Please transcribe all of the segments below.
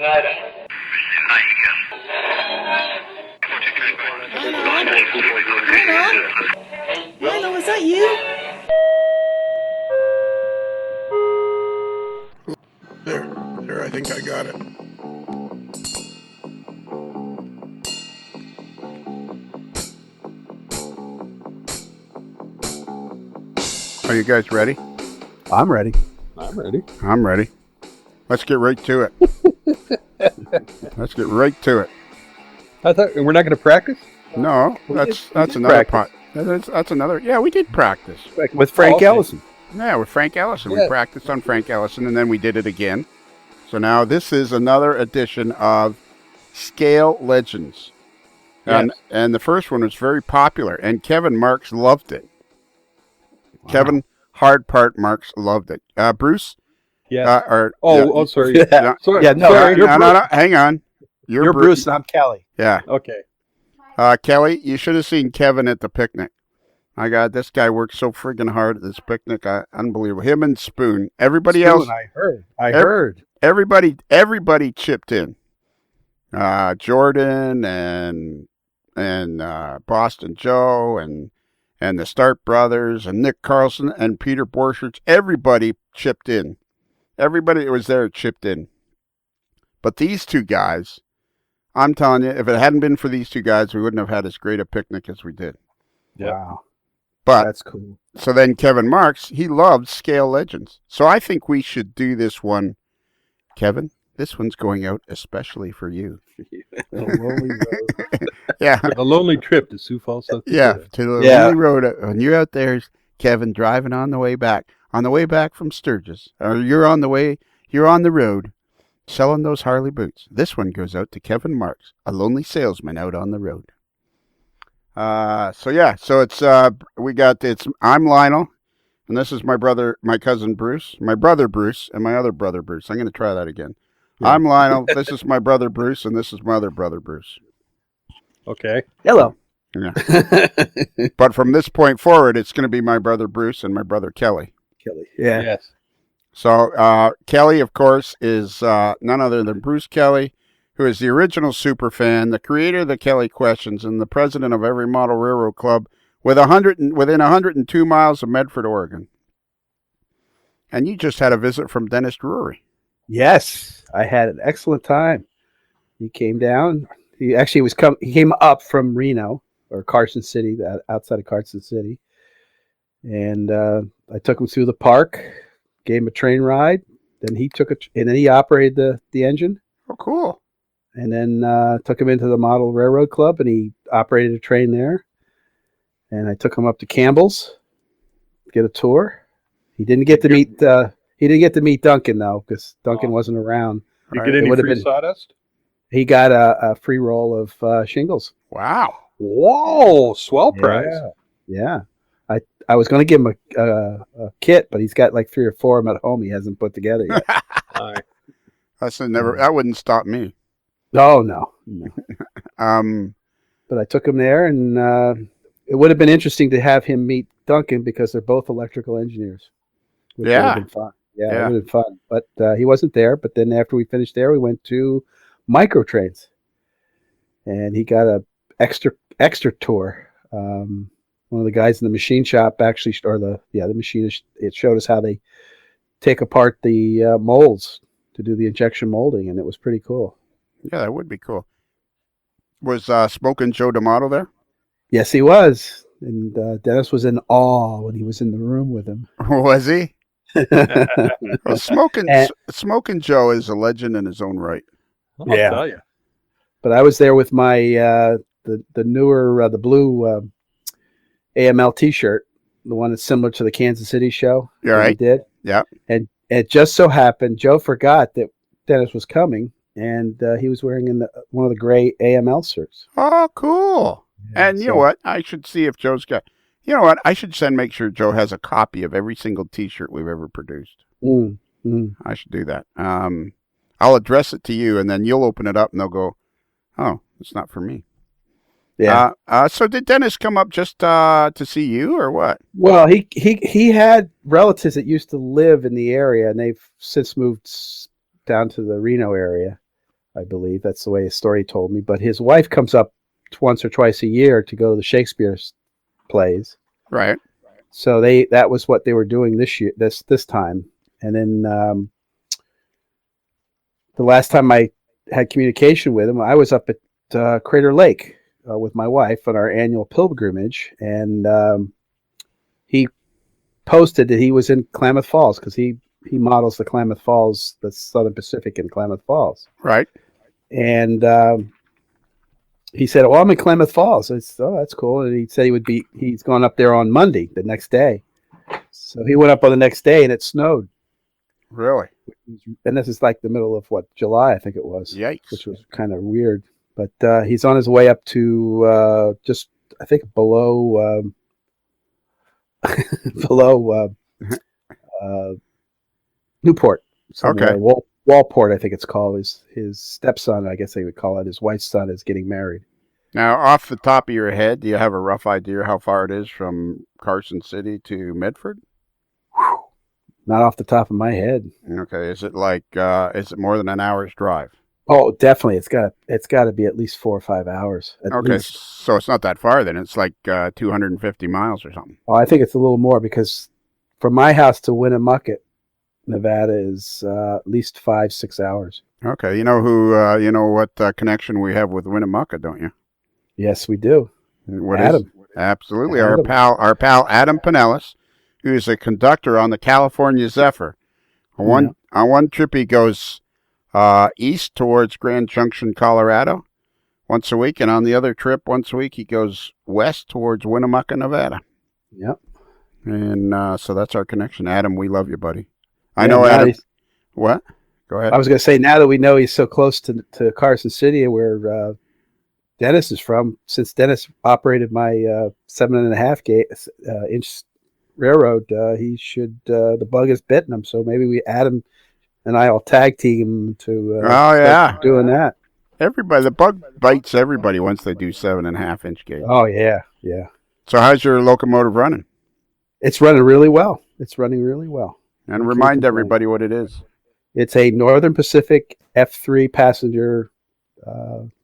Lionel, is that you? There, I think I got it. Are you guys ready? I'm ready. I'm ready. Let's get right to it. Let's get right to it. I thought we're not going to practice. No, that's another part. That's another. Yeah, we did practice With Frank Ellison. Yeah, with Frank Ellison. Yeah. We practiced on Frank Ellison, and then we did it again. So now this is another edition of Scale Legends. And the first one was very popular, and Kevin Marks loved it. Wow. Kevin Hard Part Marks loved it. Bruce? Yeah. Sorry. Yeah. Sorry. Yeah, no, Sorry. No, hang on. You're Bruce and I'm Kelly. Yeah. Okay. Kelly, you should have seen Kevin at the picnic. My God, this guy worked so friggin' hard at this picnic. Unbelievable. Him and Spoon. Everybody else. I heard. Everybody chipped in. Jordan and Boston Joe and the Stark brothers and Nick Carlson and Peter Borchert. Everybody chipped in. Everybody that was there chipped in. But these two guys, I'm telling you, if it hadn't been for these two guys, we wouldn't have had as great a picnic as we did. Yep. Wow. But That's cool. So then Kevin Marks, he loved Scale Legends. So I think we should do this one. Kevin, this one's going out especially for you. The lonely road. Yeah. A lonely trip to Sioux Falls, South Dakota. Yeah, to the lonely road. When you're out there, Kevin, driving on the way back from Sturgis, or you're on the road, selling those Harley boots. This one goes out to Kevin Marks, a lonely salesman out on the road. So it's I'm Lionel, and this is my cousin Bruce, my brother Bruce, and my other brother Bruce. I'm going to try that again. Yeah. I'm Lionel. This is my brother Bruce, and this is my other brother Bruce. Okay. Hello. Yeah. But from this point forward, it's going to be my brother Bruce and my brother Kelly. Yeah. Yes. So Kelly, of course, is none other than Bruce Kelly, who is the original superfan, the creator of the Kelly Questions, and the president of every model railroad club within 102 miles of Medford, Oregon. And you just had a visit from Dennis Drury. Yes, I had an excellent time. He came down. He actually He came up from Reno or Carson City, outside of Carson City, and I took him through the park, gave him a train ride. Then he operated the engine. Oh, cool. And then took him into the Model Railroad Club, and he operated a train there. And I took him up to Campbell's, get a tour. He didn't get to meet Duncan though, because Duncan wasn't around. You get any free sawdust? He got a free roll of shingles. Wow! Whoa! Swell prize. Yeah. I was going to give him a kit, but he's got like 3 or 4 of them at home. He hasn't put together yet. That wouldn't stop me. Oh no. But I took him there, and it would have been interesting to have him meet Duncan because they're both electrical engineers. Which would have been fun. Yeah, it would have been fun. But he wasn't there. But then after we finished there, we went to micro trains, and he got a extra tour. One of the guys in the machine shop actually, the machinist, it showed us how they take apart the molds to do the injection molding, and it was pretty cool. Yeah, that would be cool. Was Smokin' Joe D'Amato there? Yes, he was. And Dennis was in awe when he was in the room with him. Was he? Well, Smokin' Joe is a legend in his own right. I'll tell you. But I was there with my the newer the blue AML T-shirt, the one that's similar to the Kansas City show. Yeah, right. He did. Yeah. And it just so happened Joe forgot that Dennis was coming, and he was wearing one of the gray AML shirts. Oh, cool! Yeah, and you know what? I should see if Joe's got. You know what? I should make sure Joe has a copy of every single T-shirt we've ever produced. I should do that. I'll address it to you, and then you'll open it up, and they'll go, "Oh, it's not for me." Yeah. So did Dennis come up just to see you, or what? Well, he had relatives that used to live in the area, and they've since moved down to the Reno area. I believe. That's the way his story told me. But his wife comes up once or twice a year to go to the Shakespeare plays. Right. So that was what they were doing this time. And then the last time I had communication with him, I was up at Crater Lake with my wife on our annual pilgrimage, and he posted that he was in Klamath Falls because he models the Klamath Falls, the Southern Pacific in Klamath Falls. Right. And he said, "Oh, I'm in Klamath Falls." I said, "Oh, that's cool." And he said he's going up there on Monday, the next day. So he went up on the next day, and it snowed. Really? And this is like the middle of July, I think it was. Yikes. Which was kind of weird. But he's on his way up to just, I think, below Newport. Somewhere. Okay. Walport, I think it's called. His stepson, I guess they would call it, his wife's son, is getting married. Now, off the top of your head, do you have a rough idea how far it is from Carson City to Medford? Not off the top of my head. Okay. Is it is it more than an hour's drive? Oh, definitely. It's got to be at least 4 or 5 hours. Okay. So it's not that far then. It's like 250 miles or something. Oh, I think it's a little more because from my house to Winnemucca, Nevada is at least 5-6 hours. Okay. You know what connection we have with Winnemucca, don't you? Yes, we do. Adam. Absolutely. Adam. Our pal Adam Pinellas, who is a conductor on the California Zephyr. On one trip he goes east towards Grand Junction, Colorado, once a week, and on the other trip once a week he goes west towards Winnemucca, Nevada. Yep. And so that's our connection. Adam, we love you, buddy. I know Adam. What? Go ahead. I was going to say, now that we know he's so close to Carson City, where Dennis is from, since Dennis operated my 7.5 inch railroad, he should, the bug has bitten him. So maybe Adam and I will tag team to doing that. Everybody, the bug bites everybody once they do 7.5 inch gauge. Oh yeah, yeah. So how's your locomotive running? It's running really well. And remind everybody what it is. It's a Northern Pacific F3 passenger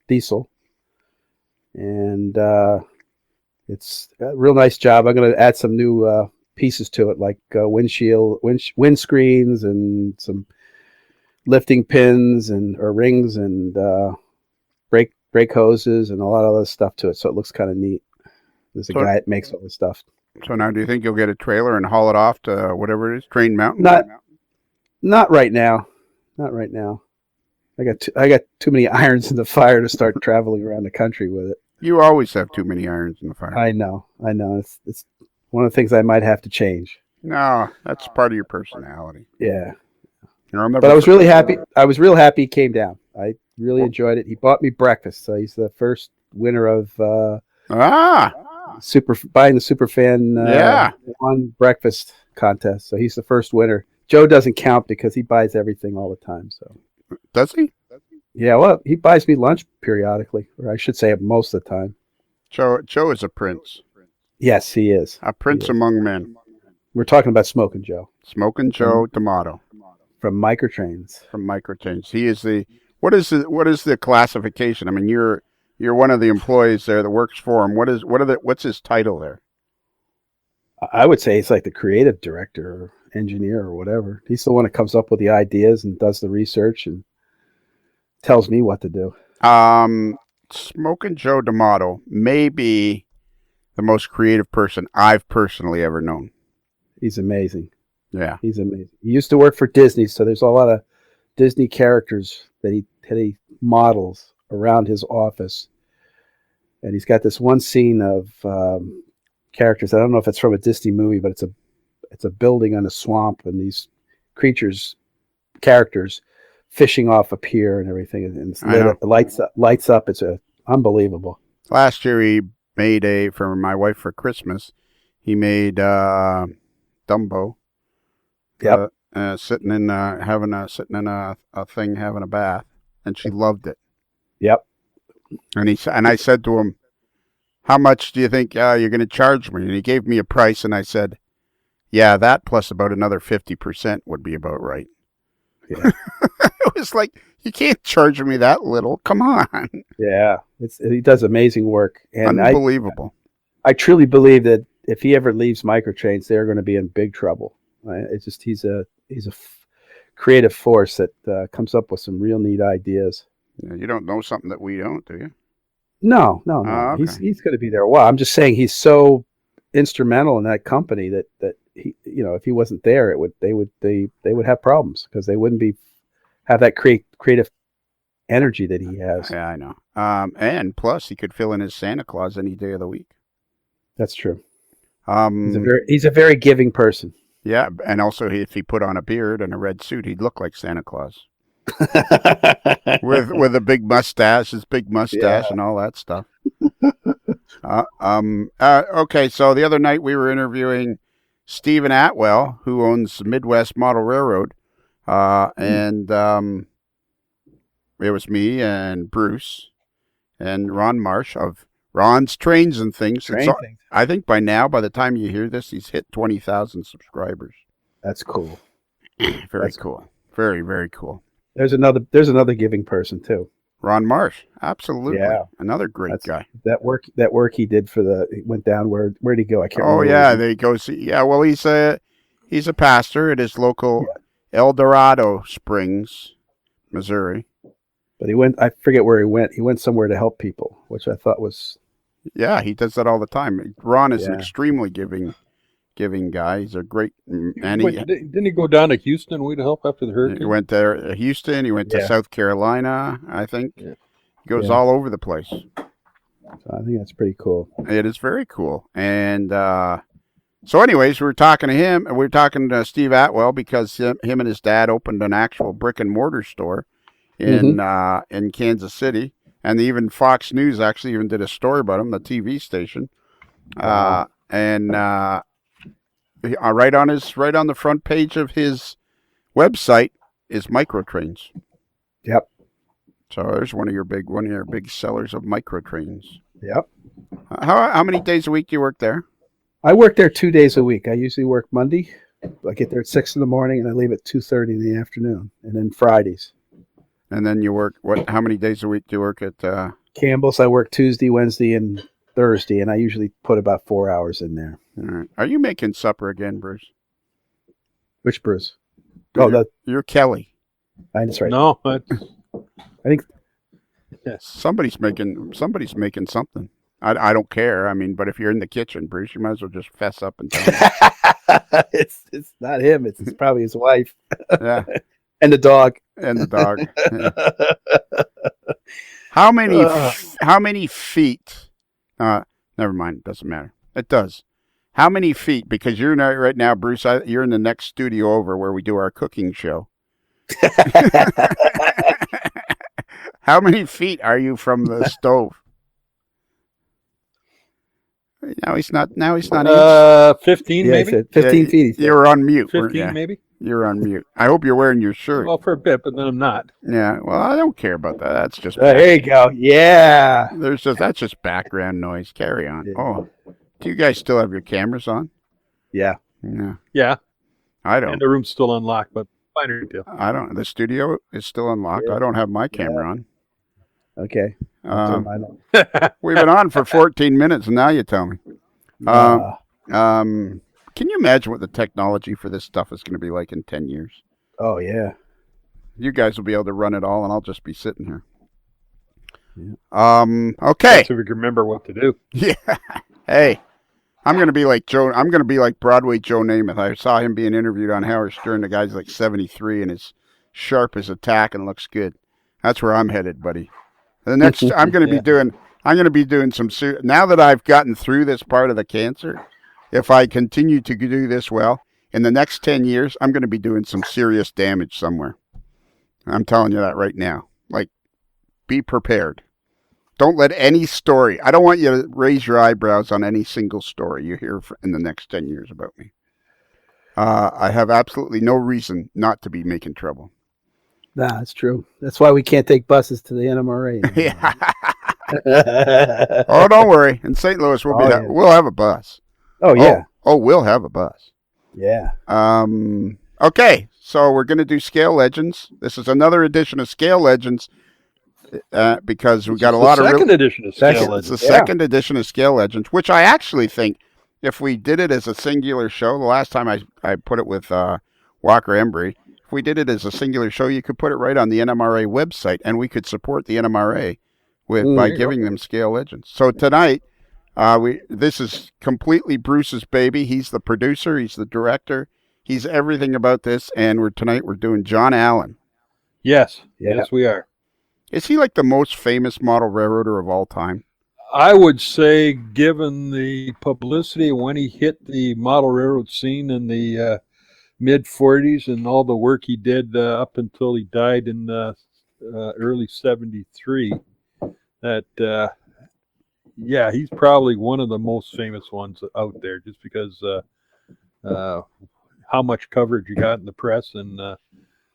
diesel, and it's a real nice job. I'm going to add some new pieces to it, like windscreens and some lifting pins or rings and brake hoses and a lot of other stuff to it. So it looks kind of neat. There's a guy that makes all this stuff. So now, do you think you'll get a trailer and haul it off to whatever it is, Train Mountain? Not right now. Not right now. I got too many irons in the fire to start traveling around the country with it. You always have too many irons in the fire. I know. It's one of the things I might have to change. No, that's part of your personality. Yeah. But I was really happy. I was real happy he came down. I really enjoyed it. He bought me breakfast. So he's the first winner of buying the Superfan on breakfast contest. So he's the first winner. Joe doesn't count because he buys everything all the time. So does he? Yeah, well, he buys me lunch periodically, or I should say most of the time. Joe is a prince. Yes, he is. A prince among men. We're talking about Smoking Joe. Smoking Joe D'Amato. From Microtrains. He is what is the classification? I mean, you're one of the employees there that works for him. What's his title there? I would say he's like the creative director or engineer or whatever. He's the one that comes up with the ideas and does the research and tells me what to do. Smoking Joe D'Amato may be the most creative person I've personally ever known. He's amazing. Yeah. He's amazing. He used to work for Disney, so there's a lot of Disney characters that he models around his office. And he's got this one scene of characters. I don't know if it's from a Disney movie, but it's a building on a swamp, and these characters fishing off a pier and everything, and it's lights up. It's unbelievable. Last year he made for my wife for Christmas. He made Dumbo. Yep. Sitting in a thing having a bath, and she loved it. Yep. And I said to him, "How much do you think you're going to charge me?" And he gave me a price, and I said, "Yeah, that plus about another 50% would be about right." Yeah. It was like, you can't charge me that little. Come on. Yeah, he does amazing work, and unbelievable. I truly believe that if he ever leaves Microtrains, they're going to be in big trouble. It's just he's a creative force that comes up with some real neat ideas. Yeah, you don't know something that we don't, do you? No. Okay. He's going to be there. Well, I'm just saying he's so instrumental in that company that he, if he wasn't there, they would have problems because they wouldn't have that creative energy that he has. Yeah, I know. And plus, he could fill in his Santa Claus any day of the week. That's true. He's a very giving person. Yeah, and also if he put on a beard and a red suit, he'd look like Santa Claus. with a big mustache, and all that stuff. Okay, so the other night we were interviewing Stephen Atwell, who owns Midwest Model Railroad, and it was me and Bruce and Ron Marsh of Ron's Trains and Things. I think by the time you hear this, he's hit 20,000 subscribers. That's cool. Very cool. Very, very cool. There's another giving person too. Ron Marsh, absolutely. Yeah. Another great guy. That work he did he went down where'd he go? I can't remember. Oh yeah, they go see. Yeah, well he's a pastor at his local El Dorado Springs, Missouri. But I forget where he went. He went somewhere to help people, which I thought was. Yeah, he does that all the time. Ron is an extremely giving guy. He's a great man. Didn't he go down to Houston to help after the hurricane? He went there to Houston. He went to South Carolina, I think. Yeah. He goes all over the place. So I think that's pretty cool. It is very cool. And so anyways, we were talking to him. We were talking to Steve Atwell because him and his dad opened an actual brick and mortar store in Kansas City. And even Fox News actually even did a story about him, the TV station. Right on the front page of his website is Microtrains. Yep. So there's one of your big sellers of Microtrains. Yep. How many days a week do you work there? I work there 2 days a week. I usually work Monday. I get there at 6 in the morning and I leave at 2:30 in the afternoon, and then Fridays. And then you work how many days a week do you work at Campbell's? I work Tuesday, Wednesday, and Thursday, and I usually put about 4 hours in there. All right. Are you making supper again, Bruce? Which Bruce? You're Kelly. That's right. No, I think somebody's making something. I don't care. I mean, but if you're in the kitchen, Bruce, you might as well just fess up and tell me. It's not him. It's probably his wife. Yeah. And the dog. How many feet? Never mind. Doesn't matter. It does. How many feet? Because you're not right now, Bruce. You're in the next studio over where we do our cooking show. How many feet are you from the stove? Now he's not. 15 maybe. 15 feet. You're on mute. 15 maybe. You're on mute. I hope you're wearing your shirt. Well, for a bit, but then I'm not. Yeah. Well, I don't care about that. That's just. There you go. Yeah. That's just background noise. Carry on. Yeah. Oh, do you guys still have your cameras on? Yeah. Yeah. Yeah. I don't. And the room's still unlocked, but finer deal. I don't. The studio is still unlocked. Yeah. I don't have my camera on. Okay. We've been on for 14 minutes, and now you tell me. Can you imagine what the technology for this stuff is going to be like in 10 years? Oh, yeah. You guys will be able to run it all, and I'll just be sitting here. Yeah. Okay. So we can remember what to do. Yeah. Hey, I'm going to be like Joe. I'm going to be like Broadway Joe Namath. I saw him being interviewed on Howard Stern. The guy's like 73 and is sharp as a tack and looks good. That's where I'm headed, buddy. The next, I'm going to be doing some. Now that I've gotten through this part of the cancer, if I continue to do this well, in the next 10 years, I'm going to be doing some serious damage somewhere. I'm telling you that right now. Like, be prepared. Don't let any story. I don't want you to raise your eyebrows on any single story you hear in the next 10 years about me. I have absolutely no reason not to be making trouble. Nah, that's true. That's why we can't take buses to the NMRA. Yeah. Oh, don't worry. In St. Louis, we'll have a bus. Oh, yeah. Oh, we'll have a bus. Yeah. Okay. So we're going to do Scale Legends. This is another edition of Scale Legends because we got a lot of second edition of Scale Legends. It's the second edition of Scale Legends, which I actually think if we did it as a singular show, the last time I put it with Walker Embry, if we did it as a singular show, you could put it right on the NMRA website, and we could support the NMRA by giving them Scale Legends. So tonight, this is completely Bruce's baby. He's the producer. He's the director. He's everything about this. And tonight we're doing John Allen. Yes. Yes, we are. Is he like the most famous model railroader of all time? I would say, given the publicity when he hit the model railroad scene in the mid-40s and all the work he did up until he died in early 73, that, he's probably one of the most famous ones out there just because how much coverage he got in the press and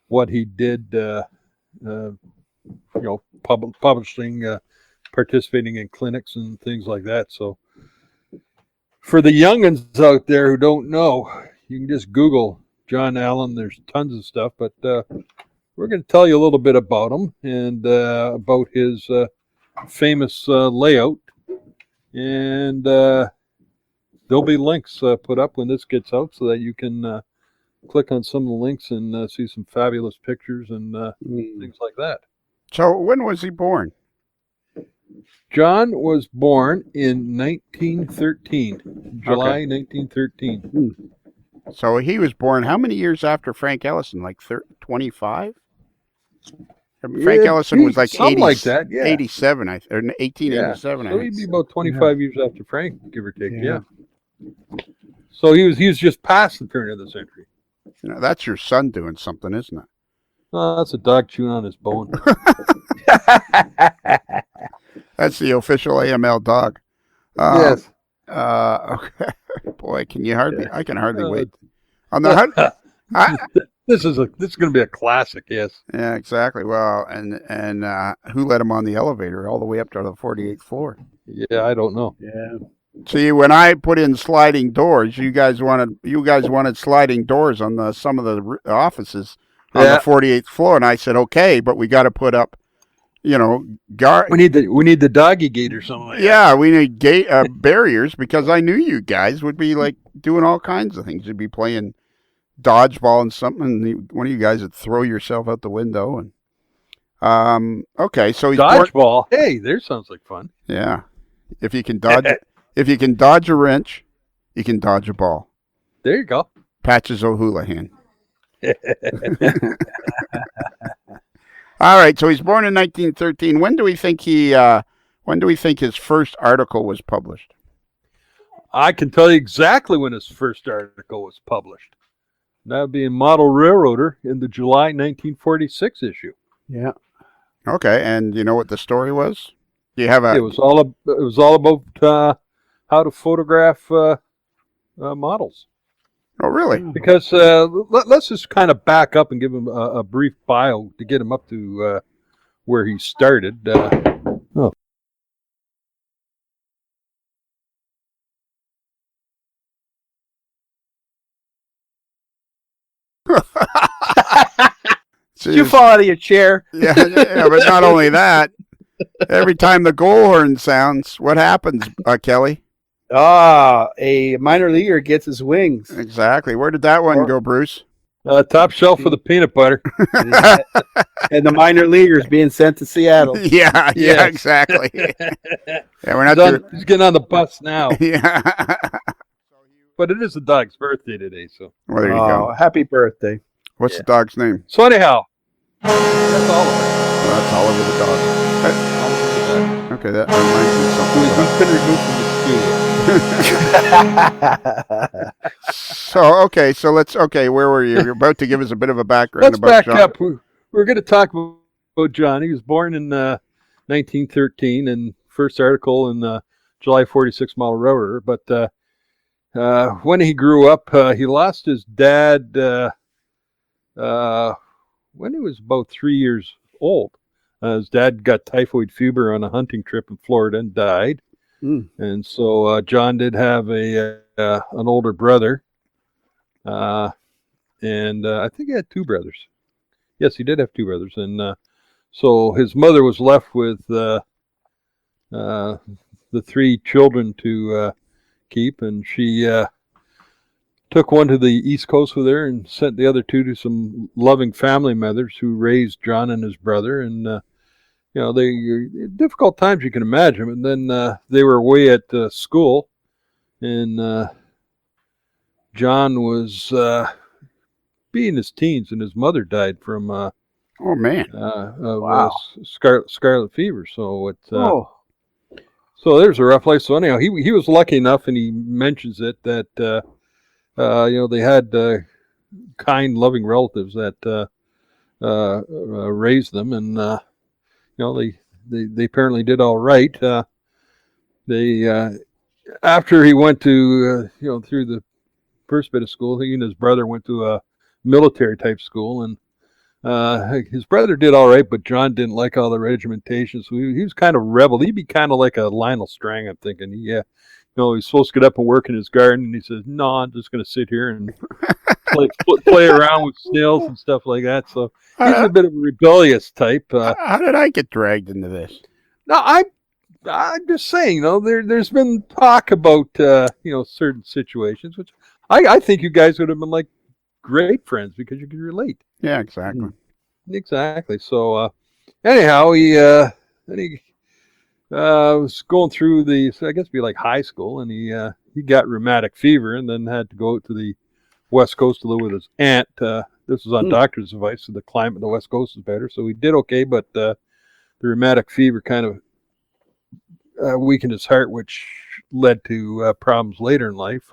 what he did, publishing, participating in clinics and things like that. So for the youngins out there who don't know, you can just Google John Allen. There's tons of stuff, but we're going to tell you a little bit about him and about his famous layout. And there'll be links put up when this gets out so that you can click on some of the links and see some fabulous pictures and things like that. So when was he born? John was born in 1913, July 1913. So he was born how many years after Frank Ellison? Like 25? Frank Ellison was like something 80, like that, 87, or 1887. So he'd be about 25 years after Frank, give or take. Yeah. So he was just past the turn of the century. That's your son doing something, isn't it? Oh, that's a dog chewing on his bone. That's the official AML dog. Yes. Okay. Boy, I can hardly wait. On the This is going to be a classic. Yes. Yeah, exactly. Well, and who let him on the elevator all the way up to the 48th floor? Yeah, I don't know. Yeah. See, when I put in sliding doors, you guys wanted sliding doors on some of the offices on the 48th floor, and I said okay, but we got to put up, we need the doggy gate or something like that. Yeah, we need gate barriers because I knew you guys would be like doing all kinds of things. You'd be playing dodgeball and something, and one of you guys would throw yourself out the window. And okay, so he's dodgeball. Hey, there sounds like fun. Yeah, if you can dodge, if you can dodge a wrench, you can dodge a ball. There you go. Patches O'Houlihan. All right, so he's born in 1913. When do we think his first article was published? I can tell you exactly when his first article was published. That would be in Model Railroader in the July 1946 issue. Yeah. Okay, and you know what the story was? Do you have a? It was all about how to photograph models. Oh, really? Because let's just kind of back up and give him a brief bio to get him up to where he started. Did you fall out of your chair? Yeah, but not only that. Every time the goal horn sounds, what happens, Kelly? A minor leaguer gets his wings. Exactly. Where did that one go, Bruce? Top shelf for the peanut butter. And the minor leaguers being sent to Seattle. Yeah, exactly. We're not he's getting on the bus now. Yeah. But it is the dog's birthday today, so. Well, there you go. Happy birthday. What's the dog's name? So anyhow, that's all of it. Well, that's all over the dog. Okay, that reminds me He's been removed from the studio. So where were you? You're about to give us a bit of a background Let's about back John. up. We're going to talk about John. He was born in 1913 and first article in July 46 Model Railroader. But when he grew up, he lost his dad when he was about 3 years old. His dad got typhoid fever on a hunting trip in Florida and died. And so John did have an older brother. and I think he had two brothers. Yes, he did have two brothers, and so his mother was left with the three children to keep, and she took one to the East Coast with her and sent the other two to some loving family members who raised John and his brother. And they difficult times you can imagine. And then they were away at school, and John was being his teens, and his mother died from oh man, Wow. scarlet fever. So it's so there's a rough life. So anyhow, he was lucky enough, and he mentions it that they had kind, loving relatives that raised them, and they apparently did all right. They after he went to through the first bit of school, he and his brother went to a military type school, and his brother did all right, but John didn't like all the regimentation, so he was kind of rebel. He'd be kind of like a Lionel Strang, I'm thinking. He's supposed to get up and work in his garden, and he says, "No, I'm just going to sit here and play around with snails and stuff like that." So he's a bit of a rebellious type. How did I get dragged into this? No, I'm just saying, there's been talk about certain situations, which I think you guys would have been like great friends because you could relate. Yeah, exactly. Exactly. So anyhow, he was going through I guess it'd be like high school, and he got rheumatic fever, and then had to go to the West Coast to live with his aunt. This was on doctor's advice, so the climate of the West Coast is better. So he did okay, but the rheumatic fever kind of weakened his heart, which led to problems later in life.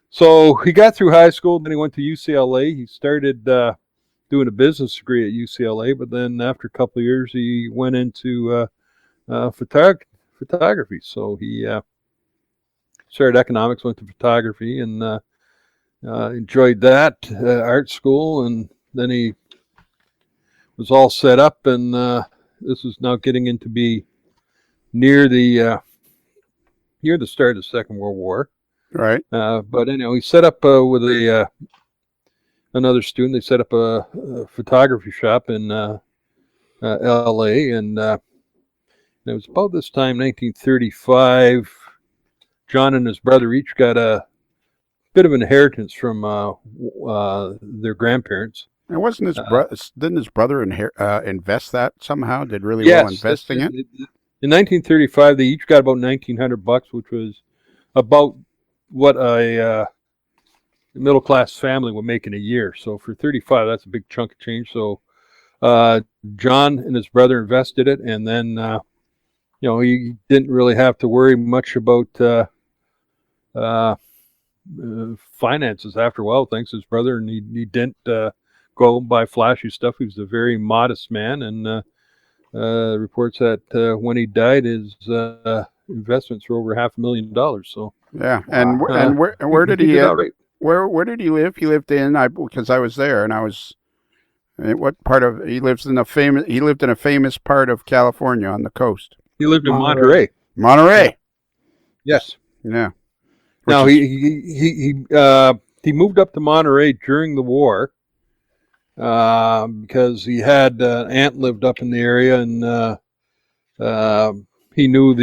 So he got through high school, then he went to UCLA. He started doing a business degree at UCLA, but then after a couple of years, he went into photography. So he started economics, went to photography, and enjoyed that art school. And then he was all set up, and this was now getting into be near the start of the Second World War. Right. But anyhow, he set up with another student. They set up a photography shop in L.A. and it was about this time, 1935. John and his brother each got a bit of inheritance from their grandparents. And wasn't his didn't his brother invest that somehow? Did really well investing it? In 1935, they each got about $1,900, which was about what a middle class family would make in a year. So for 35, that's a big chunk of change. So John and his brother invested it, and then he didn't really have to worry much about finances after a while, thanks to his brother, and he didn't go and buy flashy stuff. He was a very modest man, and reports that when he died, his investments were over $500,000. So yeah, and where did he right. where did he live? He lived because I was there, and I was. What part of he lived in a famous part of California on the coast. He lived in Monterey. Monterey. Yes. Yeah. Now he moved up to Monterey during the war because he had an aunt lived up in the area, and he knew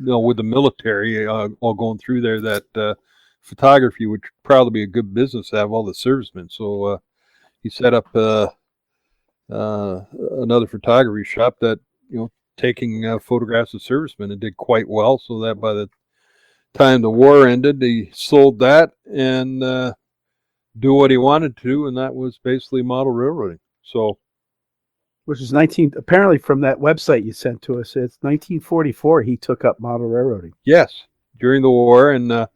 with the military all going through there that photography would probably be a good business to have all the servicemen. So he set up another photography shop that taking photographs of servicemen, and did quite well. So that by the time the war ended, he sold that and do what he wanted to, and that was basically model railroading. So, which is apparently from that website you sent to us, it's 1944 he took up model railroading. Yes, during the war. And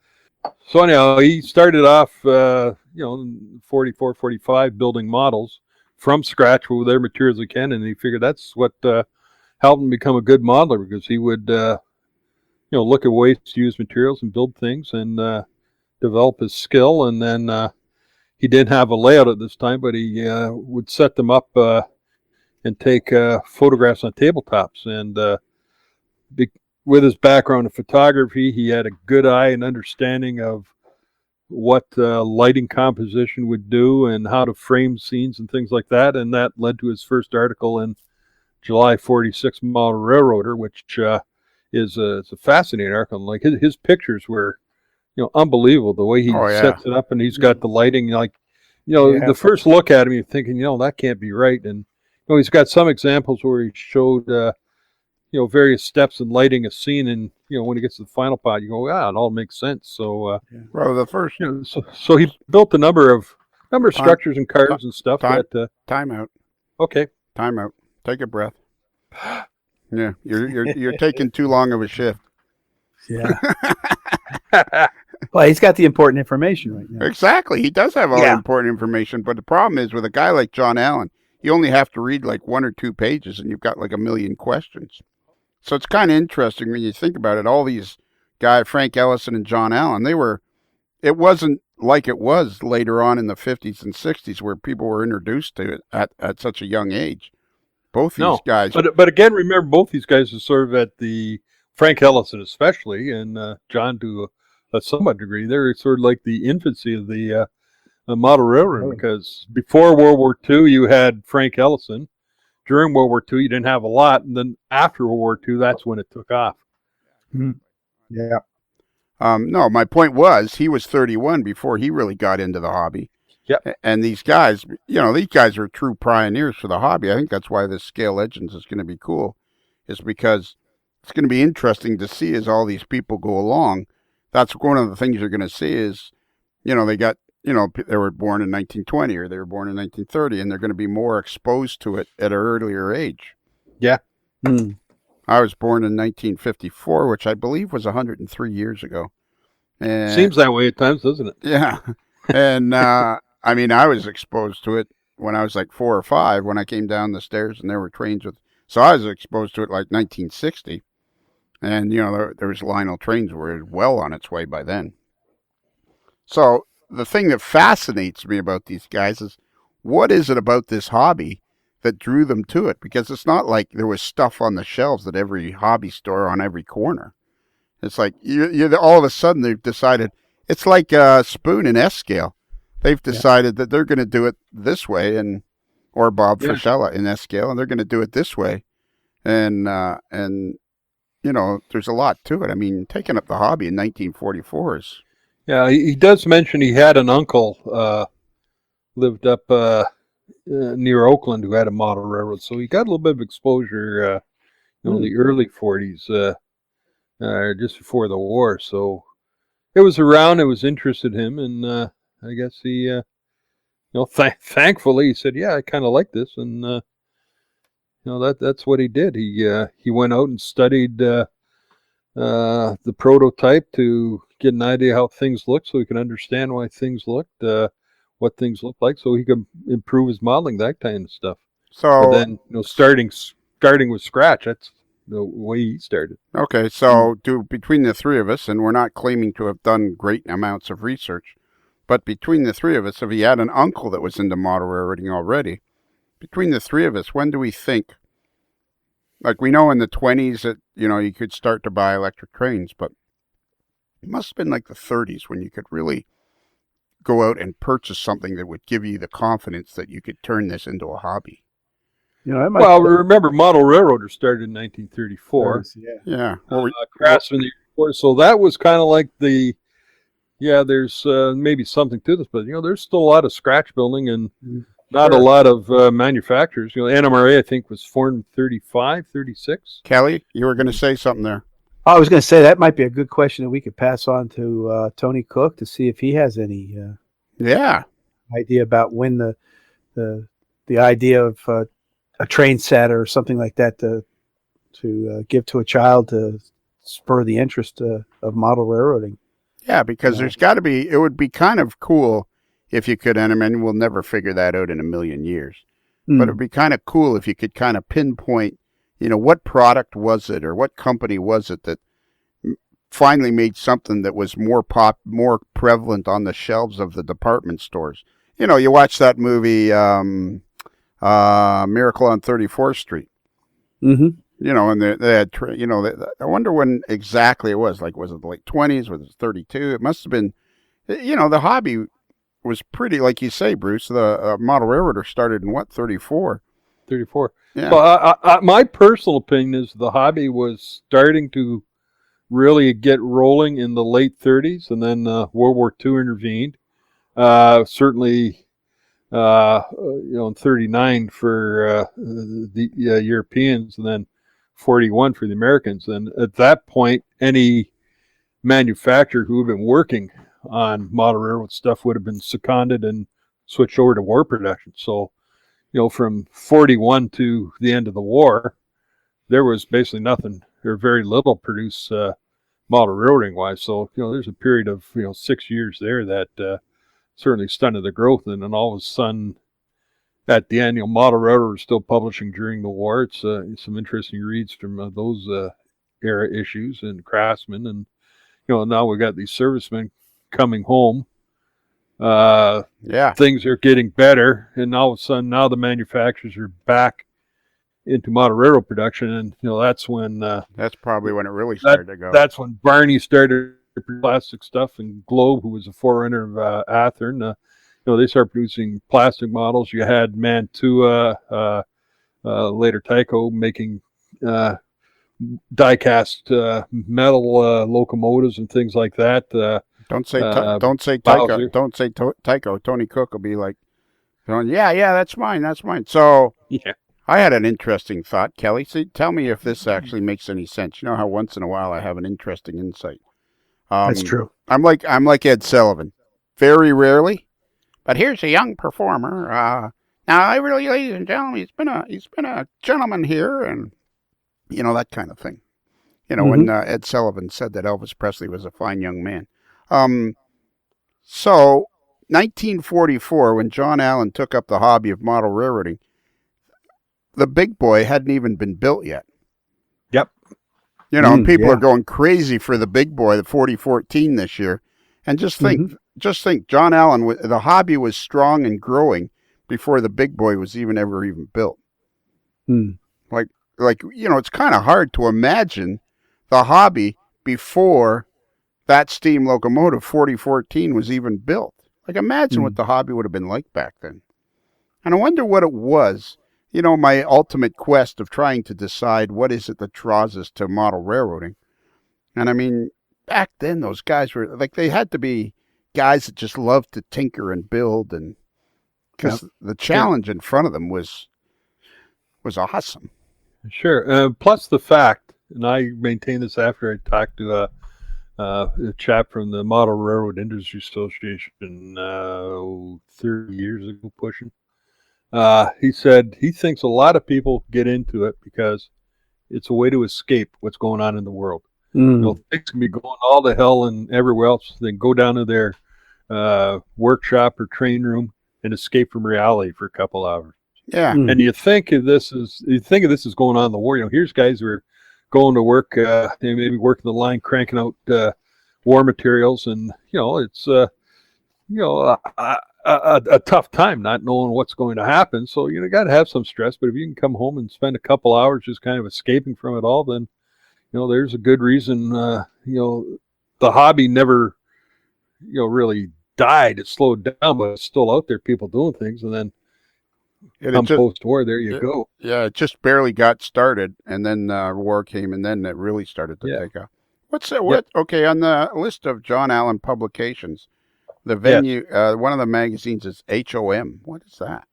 so anyhow, he started off, in 44, 45, building models from scratch with their materials he can, and he figured that's what helped him become a good modeler, because he would, look at ways to use materials and build things and develop his skill. And then he didn't have a layout at this time, but he would set them up and take photographs on tabletops. And with his background in photography, he had a good eye and understanding of what lighting composition would do and how to frame scenes and things like that. And that led to his first article in July 46 Model Railroader, which is it's a fascinating article. Like his pictures were, unbelievable. The way he sets it up, and he's got the lighting. Like, the first look at him, you're thinking, that can't be right. And he's got some examples where he showed, various steps in lighting a scene, and when he gets to the final part, you go, it all makes sense. So, well, the first, so he built a number of structures and cars and stuff. Time out. Okay. Time out. Take a breath. Yeah, you're taking too long of a shift. Yeah. Well, he's got the important information right now. Exactly. He does have all the important information, but the problem is with a guy like John Allen, you only have to read like 1 or 2 pages and you've got like a million questions. So it's kind of interesting when you think about it. All these guys, Frank Ellison and John Allen, it wasn't like it was later on in the 50s and 60s where people were introduced to it at such a young age. Both these guys. But again, remember, both these guys are sort of at the, Frank Ellison especially, and John to a somewhat degree, they're sort of like the infancy of the model railroad, because before World War II, you had Frank Ellison. During World War II, you didn't have a lot, and then after World War II, that's when it took off. Mm-hmm. Yeah. No, my point was he was 31 before he really got into the hobby. Yep. And these guys, these guys are true pioneers for the hobby. I think that's why this Scale Legends is going to be cool, is because it's going to be interesting to see as all these people go along. That's one of the things you're going to see is, they got, they were born in 1920 or they were born in 1930, and they're going to be more exposed to it at an earlier age. Yeah. Mm. I was born in 1954, which I believe was 103 years ago. And seems that way at times, doesn't it? Yeah. And, I was exposed to it when I was like 4 or 5 when I came down the stairs and there were trains so I was exposed to it like 1960. And, there was Lionel trains were well on its way by then. So the thing that fascinates me about these guys is what is it about this hobby that drew them to it? Because it's not like there was stuff on the shelves at every hobby store on every corner. It's like all of a sudden they've decided, it's like Spoon and S-Scale. They've decided that they're going to do it this way, or Bob Frischella in S-Scale, and they're going to do it this way. And there's a lot to it. I mean, taking up the hobby in 1944 is... Yeah, he does mention he had an uncle lived up near Oakland who had a model railroad, so he got a little bit of exposure in the early 40s, just before the war. So it was around, it was interested him, and I guess he, thankfully he said, I kind of like this, and that's what he did. He went out and studied the prototype to get an idea how things look, so he can understand why things looked, what things looked like, so he could improve his modeling, that kind of stuff. So but then, starting with scratch, that's the way he started. Okay, so between the three of us, and we're not claiming to have done great amounts of research, but between the three of us, if he had an uncle that was into model railroading already, between the three of us, when do we think, like we know in the 20s that, you could start to buy electric trains, but it must have been like the 30s when you could really go out and purchase something that would give you the confidence that you could turn this into a hobby. Remember, model railroader started in 1934. Yeah. Craftsman, so that was kind of like there's maybe something to this, but there's still a lot of scratch building and not a lot of manufacturers. NMRA I think was formed in 35, 36. Kelly, you were going to say something there. I was going to say that might be a good question that we could pass on to Tony Cook to see if he has any idea about when the idea of a train set or something like that to give to a child to spur the interest of model railroading. Yeah, because there's got to be, it would be kind of cool if you could, and I mean, we'll never figure that out in a million years, but it'd be kind of cool if you could kind of pinpoint, what product was it or what company was it that finally made something that was more prevalent on the shelves of the department stores. You watch that movie, Miracle on 34th Street. Mm-hmm. And they had, I wonder when exactly it was. Like, was it the late 20s? Was it 32? It must have been the hobby was pretty, like you say, Bruce. The model railroader started in what, 34? 34. Yeah. Well, my personal opinion is the hobby was starting to really get rolling in the late 30s, and then World War II intervened. Certainly, in 39 for the Europeans, and then 41 for the Americans. And at that point, any manufacturer who had been working on model railroad stuff would have been seconded and switched over to war production. So, from 41 to the end of the war, there was basically nothing or very little produced model railroading wise. So, there's a period of, 6 years there that certainly stunted the growth. And then all of a sudden, at the end, model railroad was still publishing during the war. It's some interesting reads from those era issues and Craftsman. And, now we got these servicemen coming home. Things are getting better. And all of a sudden, now the manufacturers are back into model railroad production. And, that's when... that's probably when it really started to go. That's when Barney started plastic stuff, and Globe, who was a forerunner of Athearn, they started producing plastic models. You had Mantua, later Tyco, making die-cast metal locomotives and things like that. Don't say Tyco. Don't say Tyco. Tony Cook will be like, yeah, that's mine. So yeah. I had an interesting thought, Kelly. See, tell me if this actually makes any sense. You know how once in a while I have an interesting insight. That's true. I'm like Ed Sullivan. Very rarely, but here's a young performer. Now, ladies and gentlemen, he's been a gentleman here, and that kind of thing. When Ed Sullivan said that Elvis Presley was a fine young man. So 1944, when John Allen took up the hobby of model railroading, the big boy hadn't even been built yet. Yep. And people are going crazy for the big boy, the 4014 this year. And just think, John Allen, the hobby was strong and growing before the big boy was even built. Like it's kind of hard to imagine the hobby before that steam locomotive 4014 was even built. Like, imagine what the hobby would have been like back then. And I wonder what it was. My ultimate quest of trying to decide what is it that draws us to model railroading. And I mean, back then, those guys were like, they had to be guys that just loved to tinker and build, and because the challenge in front of them was awesome. Sure. Plus the fact, and I maintain this after I talked to a chap from the Model Railroad Industry Association 30 years ago, pushing. He said he thinks a lot of people get into it because it's a way to escape what's going on in the world. Things can be going all to hell and everywhere else. They can go down to their workshop or train room and escape from reality for a couple hours. Yeah. And you think of this as going on in the war. Here's guys who are going to work, they may be working the line, cranking out war materials, and it's a tough time not knowing what's going to happen. So you got to have some stress. But if you can come home and spend a couple hours just kind of escaping from it all, then there's a good reason. The hobby never really died. It slowed down, but it's still out there. People doing things, and then post-war, there you go. Yeah, it just barely got started, and then war came, and then it really started to take off. What's that? What? Okay, on the list of John Allen publications, the venue, one of the magazines is HOM. What is that?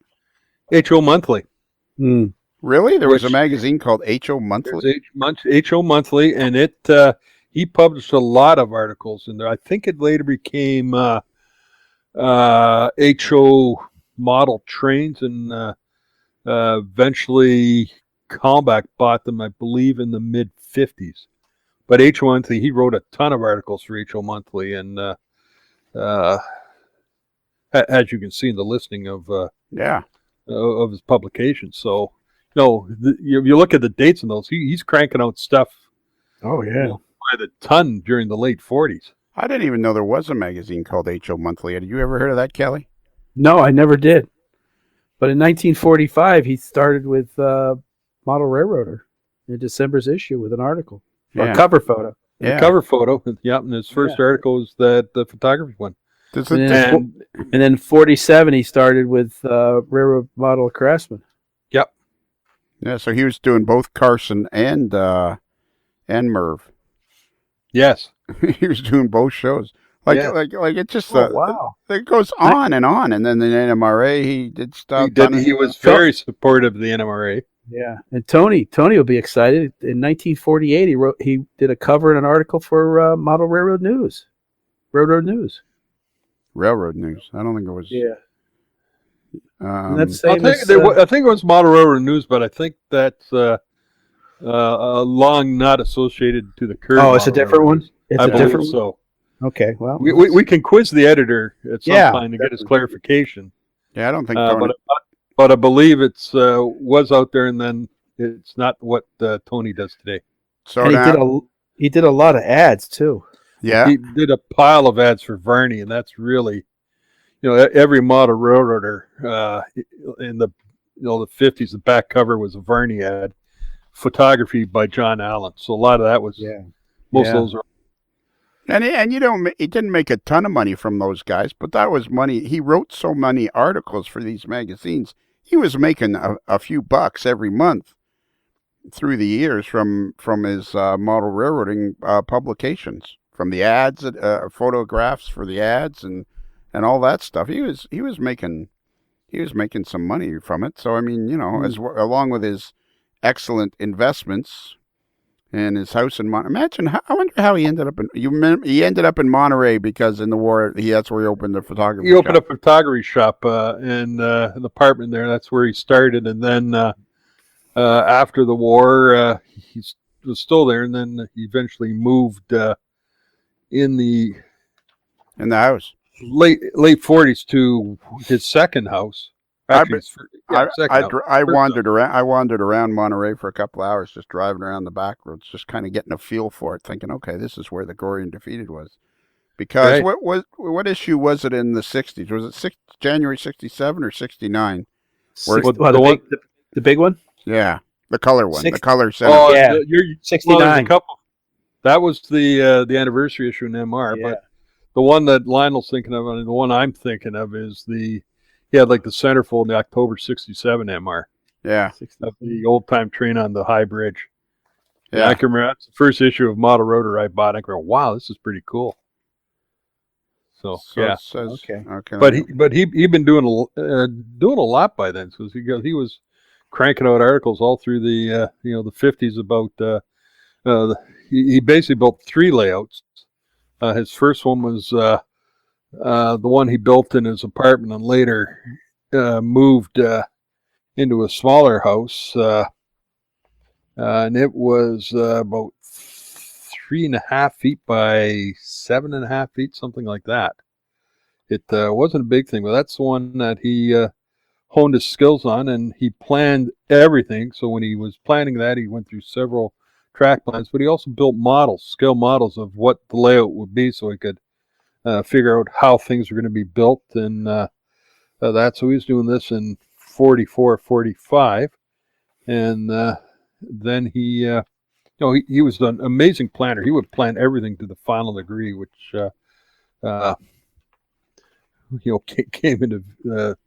HO Monthly. Really? There was a magazine called HO Monthly? HO Monthly, and he published a lot of articles in there. I think it later became HO Model Trains, and eventually Kalmbach bought them, I believe, in the mid-50s. But HO Monthly, he wrote a ton of articles for HO Monthly, and as you can see in the listing of his publications. So, you look at the dates on those, he's cranking out stuff. Oh, yeah. By the ton during the late 40s. I didn't even know there was a magazine called HO Monthly. Had you ever heard of that, Kelly? No, I never did. But in 1945, he started with Model Railroader in December's issue with an article, a cover photo. The cover photo, and his first article was the photography one. Does And it, then, and then 47, he started with Railroad Model Craftsman. Yep. yeah, so he was doing both Carson and Merv. Yes. He was doing both shows. Like it just Wow. it goes on, and then the NMRA he did stuff. He was very supportive of the NMRA. Yeah, and Tony will be excited. In 1948, he did a cover and an article for Model Railroad News. Railroad News. Railroad News. I don't think it was. Yeah. Um, That's I same as, think it was Model Railroad News, but I think that's long not associated to the current. oh, it's a different Railroad one. News. It's I a believe different one. so. Okay, well, We can quiz the editor at some Yeah, time to get his clarification. yeah, I don't think Tony. But I believe it's was out there, and then it's not what Tony does today. So and now, he did a lot of ads too. yeah, He did a pile of ads for Varney, and that's really, every model railroader in the the 50s. The back cover was a Varney ad, photography by John Allen. So a lot of that was most of those are. And he didn't make a ton of money from those guys, but that was money. He wrote so many articles for these magazines. He was making a few bucks every month through the years from his model railroading publications, from the ads, photographs for the ads, and all that stuff. He was making some money from it. So I mean, along with his excellent investments. And his house in Monterey. I wonder how he ended up in. He ended up in Monterey because in the war, that's where he opened the photography. He opened a photography shop in an apartment there. That's where he started, and then after the war, he was still there, and then he eventually moved in the house late 40s to his second house. Actually, I wandered around. I wandered around Monterey for a couple of hours, just driving around the back roads, just kind of getting a feel for it, thinking, okay, this is where the Gorre and Daphetid was. Because what issue was it in the '60s? Was it January '67 or '69? The big one? Yeah, the color one, the color center. Oh, yeah, 69. That was the anniversary issue in MR, but the one that Lionel's thinking of, and the one I'm thinking of, is he had like the centerfold in the October '67 MR. Yeah, of the old time train on the high bridge. Yeah, I can remember that's the first issue of Model Rotor I bought. I go, wow, this is pretty cool. So yeah, it says, okay. But he'd been doing a lot by then, because he was cranking out articles all through the the '50s about. He basically built 3 layouts. His first one was the one he built in his apartment, and later moved into a smaller house, and it was about 3.5 feet by 7.5 feet, something like that. It wasn't a big thing, but that's the one that he honed his skills on, and he planned everything. So when he was planning that, he went through several track plans, but he also built scale models of what the layout would be, so he could figure out how things were going to be built, and that. So he was doing this in 44, 45, and then he was an amazing planner. He would plan everything to the final degree, which came into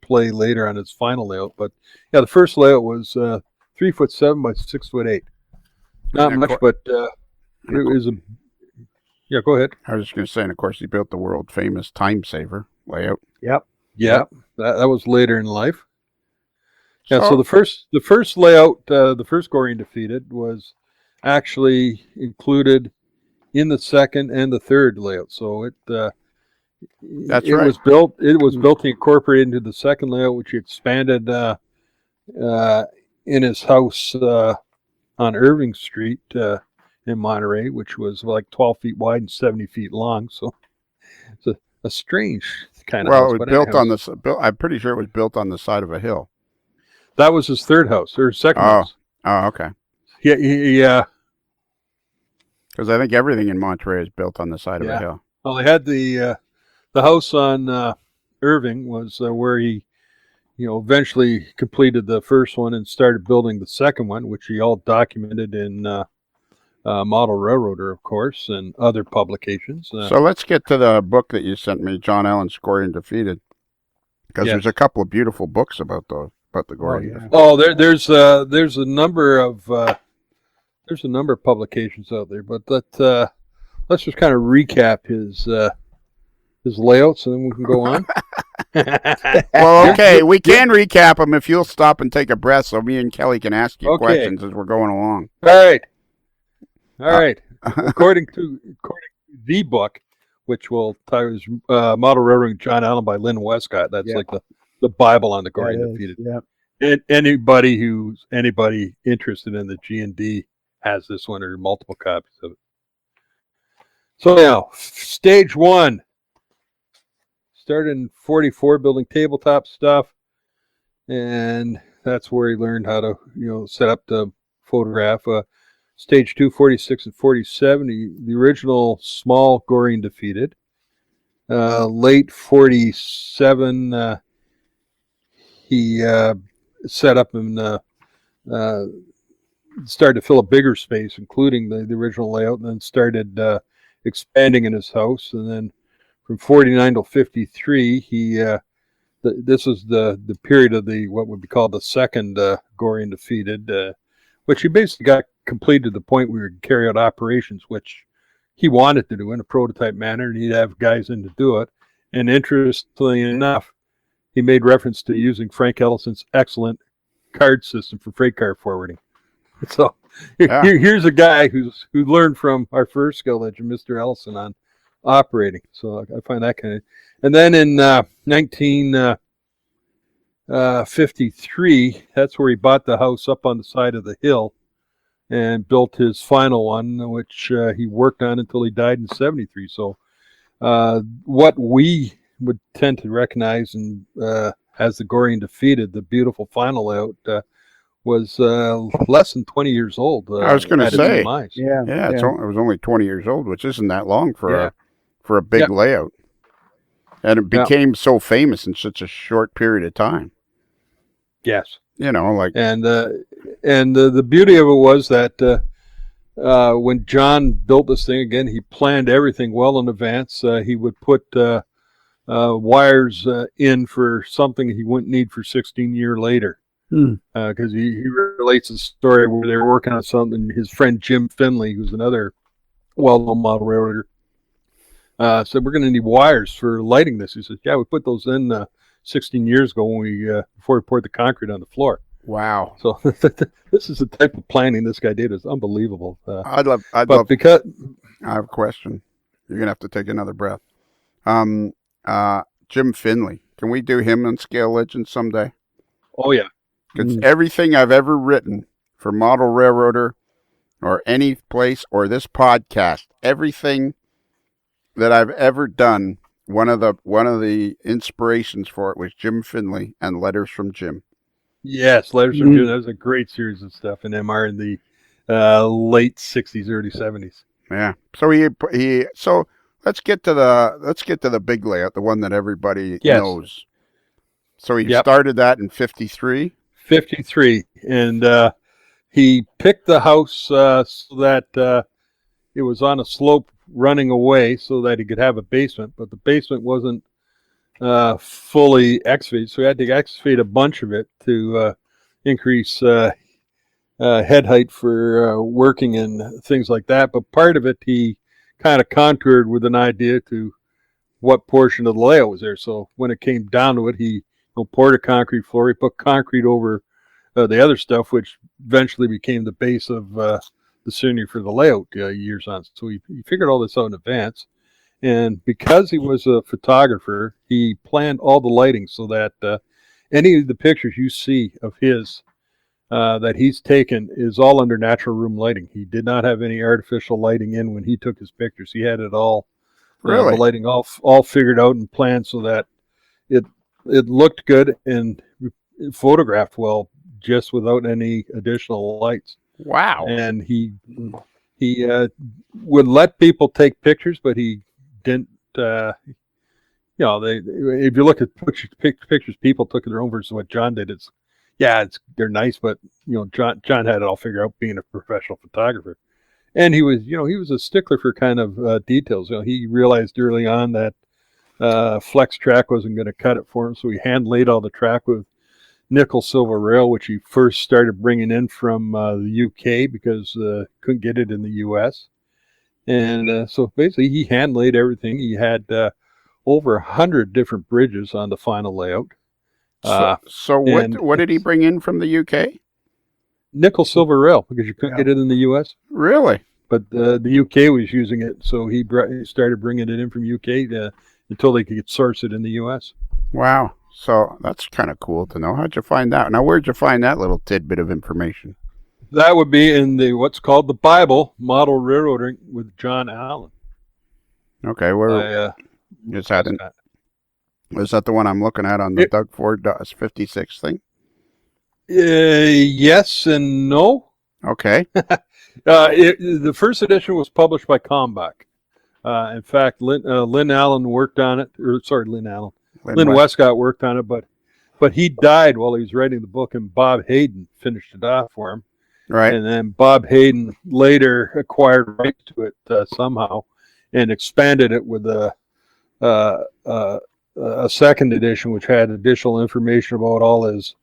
play later on his final layout. But yeah, the first layout was 3'7" by 6'8". Not much, but it was a. Yeah, go ahead. I was just going to say, and of course, he built the world famous time saver layout. Yep. That was later in life. Yeah, so the first layout, the first Gorre and Daphetid, was actually included in the second and the third layout. So it was built. It was built and incorporated into the second layout, which he expanded in his house on Irving Street in Monterey, which was like 12 feet wide and 70 feet long. So it's a strange kind of house. Well, it was built I'm pretty sure it was built on the side of a hill. That was his third house, or second house. Oh, okay. Yeah. Because I think everything in Monterey is built on the side of a hill. Well, they had the house on Irving was where he, eventually completed the first one and started building the second one, which he all documented in Model Railroader, of course, and other publications. So let's get to the book that you sent me, John Allen's Gorre and Daphetid, because there's a couple of beautiful books about the Gorre. There's a number of publications out there, but let's just kind of recap his layouts, and then we can go on. Well, okay, we can recap them if you'll stop and take a breath, so me and Kelly can ask you questions as we're going along. All right. According to the book, which will tell is Model Railroading John Allen by Lynn Westcott. That's like the Bible on the Gorre and Daphetid. Yeah. And anybody interested in the G&D has this one or multiple copies of it. So now, stage 1. Started in 44 building tabletop stuff, and that's where he learned how to set up the photograph. Stage 2, 46 and 47, the original small Gorre and Daphetid. Late 47, he set up and started to fill a bigger space, including the original layout, and then started expanding in his house. And then from 49 to 53, this was the period of what would be called the second Gorre and Daphetid, which he basically got completed to the point where we could carry out operations, which he wanted to do in a prototype manner, and he'd have guys in to do it. And interestingly enough, he made reference to using Frank Ellison's excellent card system for freight car forwarding. So here's a guy who learned from our first skill legend, Mr. Ellison, on operating. So I find that kind of. And then in 1953, that's where he bought the house up on the side of the hill and built his final one, which he worked on until he died in 73. So what we would tend to recognize and as the Gorre and Daphetid, the beautiful final layout, was less than 20 years old. I was going to say, it was only 20 years old, which isn't that long for a big layout. And it became so famous in such a short period of time. Yes. And the beauty of it was that when John built this thing, again, he planned everything well in advance. He would put wires in for something he wouldn't need for 16 years later. Because he relates a story where they were working on something. His friend Jim Finley, who's another well-known model railroader, said, "We're going to need wires for lighting this." He says, "Yeah, we put those in 16 years ago when before we poured the concrete on the floor." Wow! So this is the type of planning this guy did. It's unbelievable. I'd love. Because I have a question. You're gonna have to take another breath. Jim Finley. Can we do him on Scale Legends someday? Oh yeah. Because everything I've ever written for Model Railroader or any place or this podcast, everything that I've ever done, one of the inspirations for it was Jim Finley and Letters from Jim. Yes, Letters from Jim. That was a great series of stuff in MR in the late 60s, early 70s. Yeah. So so let's get to the big layout, the one that everybody knows. So he started that in 53. 53, and he picked the house so that it was on a slope running away so that he could have a basement, but the basement wasn't fully excavated, so he had to excavate a bunch of it to increase head height for working and things like that. But part of it he kind of contoured with an idea to what portion of the layout was there. So when it came down to it, he poured a concrete floor. He put concrete over the other stuff, which eventually became the base of the scenery for the layout years on. So he figured all this out in advance. And because he was a photographer, he planned all the lighting so that any of the pictures you see of his that he's taken is all under natural room lighting. He did not have any artificial lighting in when he took his pictures. He had it all, the lighting all figured out and planned so that it looked good and photographed well, just without any additional lights. Wow! And he would let people take pictures, but he didn't. If you look at pictures people took of their own versus what John did, they're nice, but John had it all figured out being a professional photographer. And he was a stickler for kind of details. He realized early on that Flex Track wasn't going to cut it for him, so he hand laid all the track with nickel silver rail, which he first started bringing in from the UK because couldn't get it in the US. And so basically he hand laid everything. He had over 100 different bridges on the final layout. So what did he bring in from the UK? Nickel silver rail, because you couldn't get it in the US. Really? But the UK was using it, so he started bringing it in from UK until they could source it in the US. Wow. So that's kind of cool to know. How'd you find that? Now, where'd you find that little tidbit of information? That would be in what's called the Bible, Model Railroading with John Allen. Okay, where is that? Is that the one I'm looking at on the Doug Ford 56 thing? Yes and no. Okay. The first edition was published by Kalmbach. In fact, Lynn Allen worked on it. Lynn Westcott worked on it, but he died while he was writing the book, and Bob Hayden finished it off for him. Right. And then Bob Hayden later acquired rights to it somehow and expanded it with a second edition, which had additional information about all his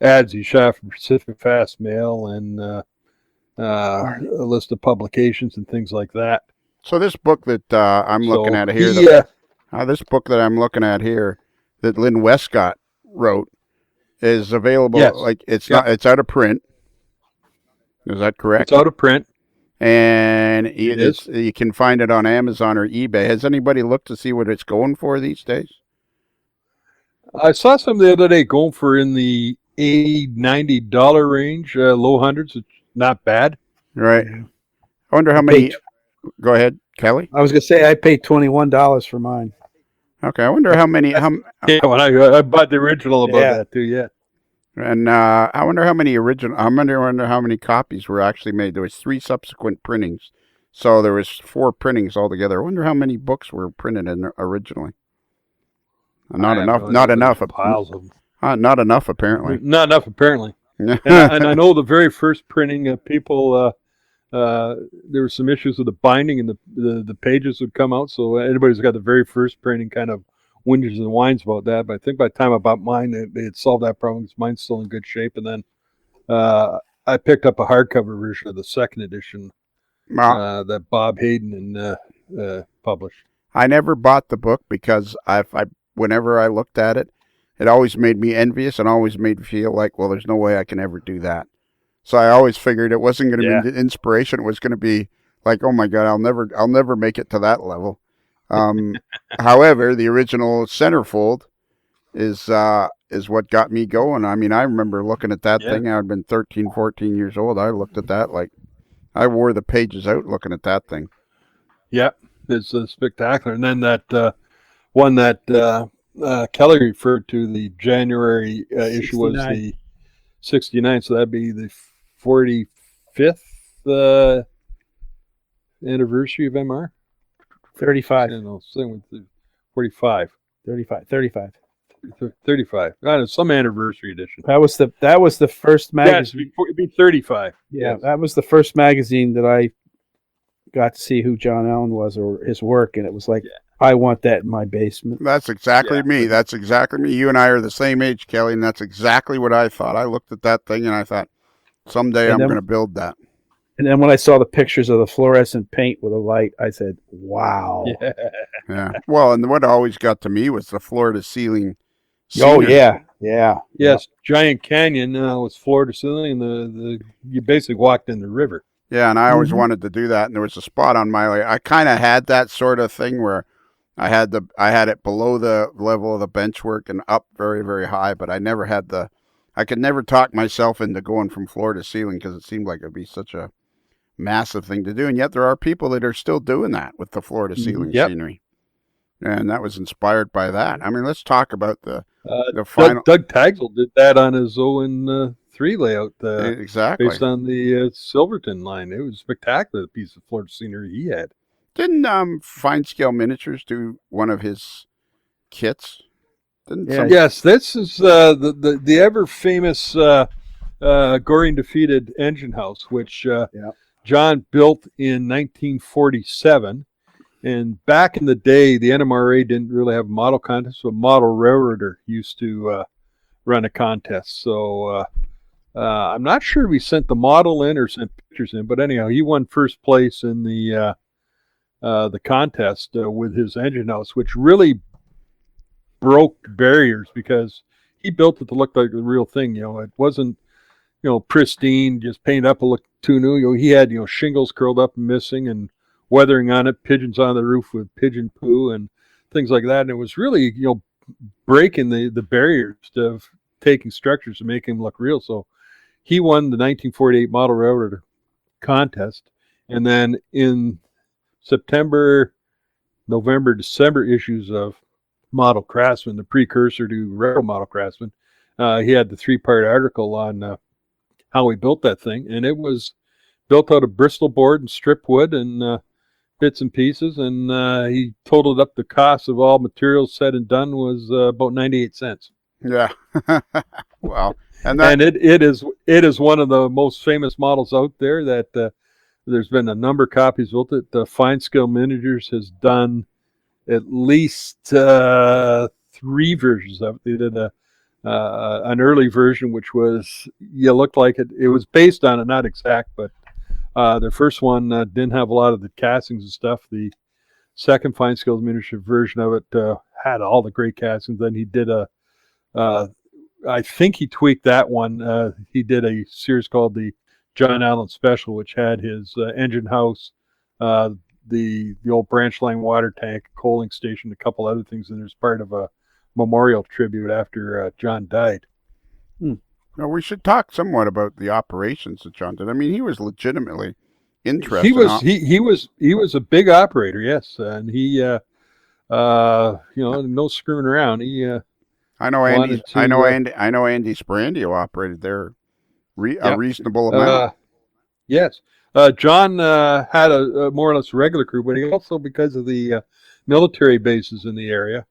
ads he shot from Pacific Fast Mail and a list of publications and things like that. So this book that I'm looking at here, this book that I'm looking at here, that Lynn Westcott wrote, is available. Yes. Like it's not. It's out of print. Is that correct? It's out of print. And you can find it on Amazon or eBay. Has anybody looked to see what it's going for these days? I saw some the other day going for in the $80-$90 range, low hundreds. It's not bad. Right. I wonder how many. Go ahead, Kelly. I was going to say I paid $21 for mine. Okay, I wonder how many. Yeah, when I bought the original about that too. Yeah. And I wonder how many wonder how many copies were actually made. There was 3 subsequent printings, so there was 4 printings altogether. I wonder how many books were printed originally. Not enough. Not enough. Piles of them. Not enough, apparently. Not enough, apparently. and I know the very first printing, people. There were some issues with the binding, and the pages would come out. So anybody who's got the very first printing kind of whinges and whines about that. But I think by the time I bought mine, they had solved that problem because mine's still in good shape. And then I picked up a hardcover version of the second edition that Bob Hayden published. I never bought the book because whenever I looked at it, it always made me envious and always made me feel like, well, there's no way I can ever do that. So I always figured it wasn't going to be inspiration. It was going to be like, oh my God, I'll never make it to that level. However, the original centerfold is what got me going. I mean, I remember looking at that thing. I'd been 13, 14 years old. I looked at that like I wore the pages out looking at that thing. Yeah, it's spectacular. And then that one that Kelly referred to, the January issue, was the 69. So that'd be the 45th anniversary of MR. 35. No, 45. 35. 35. It's some anniversary edition. That was the first magazine. Yes, it'd be 35. Yeah, yes. That was the first magazine that I got to see who John Allen was or his work, and it was like, I want that in my basement. That's exactly me. That's exactly me. You and I are the same age, Kelly, and that's exactly what I thought. I looked at that thing and I thought, someday I'm going to build that. And then when I saw the pictures of the fluorescent paint with a light, I said, wow. Yeah. Well, and what always got to me was the floor-to-ceiling scenery. Oh, yeah. Yeah. Yes, Giant Canyon was floor-to-ceiling, and you basically walked in the river. Yeah, and I always wanted to do that, and there was a spot on my... I kind of had that sort of thing where I had it below the level of the benchwork and up very, very high, but I never had I could never talk myself into going from floor to ceiling because it seemed like it'd be such a massive thing to do, and yet there are people that are still doing that with the floor to ceiling scenery, and that was inspired by that. I mean, let's talk about the final. Doug Tagsel did that on his Owen 3 layout, exactly based on the Silverton line. It was spectacular, the piece of floor scenery he had. Didn't Fine Scale Miniatures do one of his kits? Yes, this is the ever famous Gorre Daphetid engine house, which John built in 1947. And back in the day, the NMRA didn't really have a model contest, but Model Railroader used to run a contest. So I'm not sure if we sent the model in or sent pictures in, but anyhow, he won first place in the contest with his engine house, which really broke barriers because he built it to look like the real thing. It wasn't pristine, just painted up, look too new. He had shingles curled up and missing, and weathering on it, pigeons on the roof with pigeon poo and things like that. And it was really breaking the barriers of taking structures and making them look real. So he won the 1948 Model Railroad contest, and then in September, November, December issues of Model Craftsman, the precursor to Railroad Model Craftsman, he had the 3-part article on how he built that thing, and it was built out of Bristol board and strip wood and bits and pieces, and he totaled up the cost of all materials said and done was about 98 cents. Yeah. Well, and it is one of the most famous models out there that there's been a number of copies built. It Fine Scale Miniatures has done at least 3 versions of it. They did an early version, which was looked like it was based on it, not exact, but their first one didn't have a lot of the castings and stuff. The second Fine Scale Miniature version of it had all the great castings. Then he did I think he tweaked that one. He did a series called the John Allen Special, which had his engine house, the old branch line water tank, coaling station, a couple other things, and there's part of a memorial tribute after John died. Now, we should talk somewhat about the operations that John did. I mean, he was legitimately interested. He was a big operator, yes, and he no screwing around. I know Andy Sprandio operated there a reasonable amount. Yes. John had a more or less regular crew, but he also, because of the military bases in the area,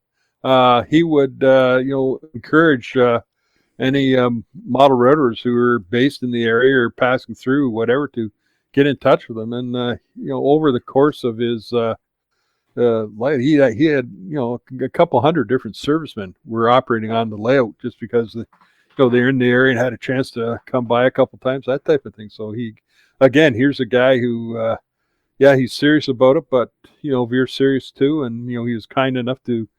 he would encourage any model railroaders who were based in the area or passing through, whatever, to get in touch with them. And over the course of his life, he had a couple hundred different servicemen were operating on the layout just because they're in the area and had a chance to come by a couple times, that type of thing. So here's a guy who he's serious about it, but we're serious too, and he was kind enough to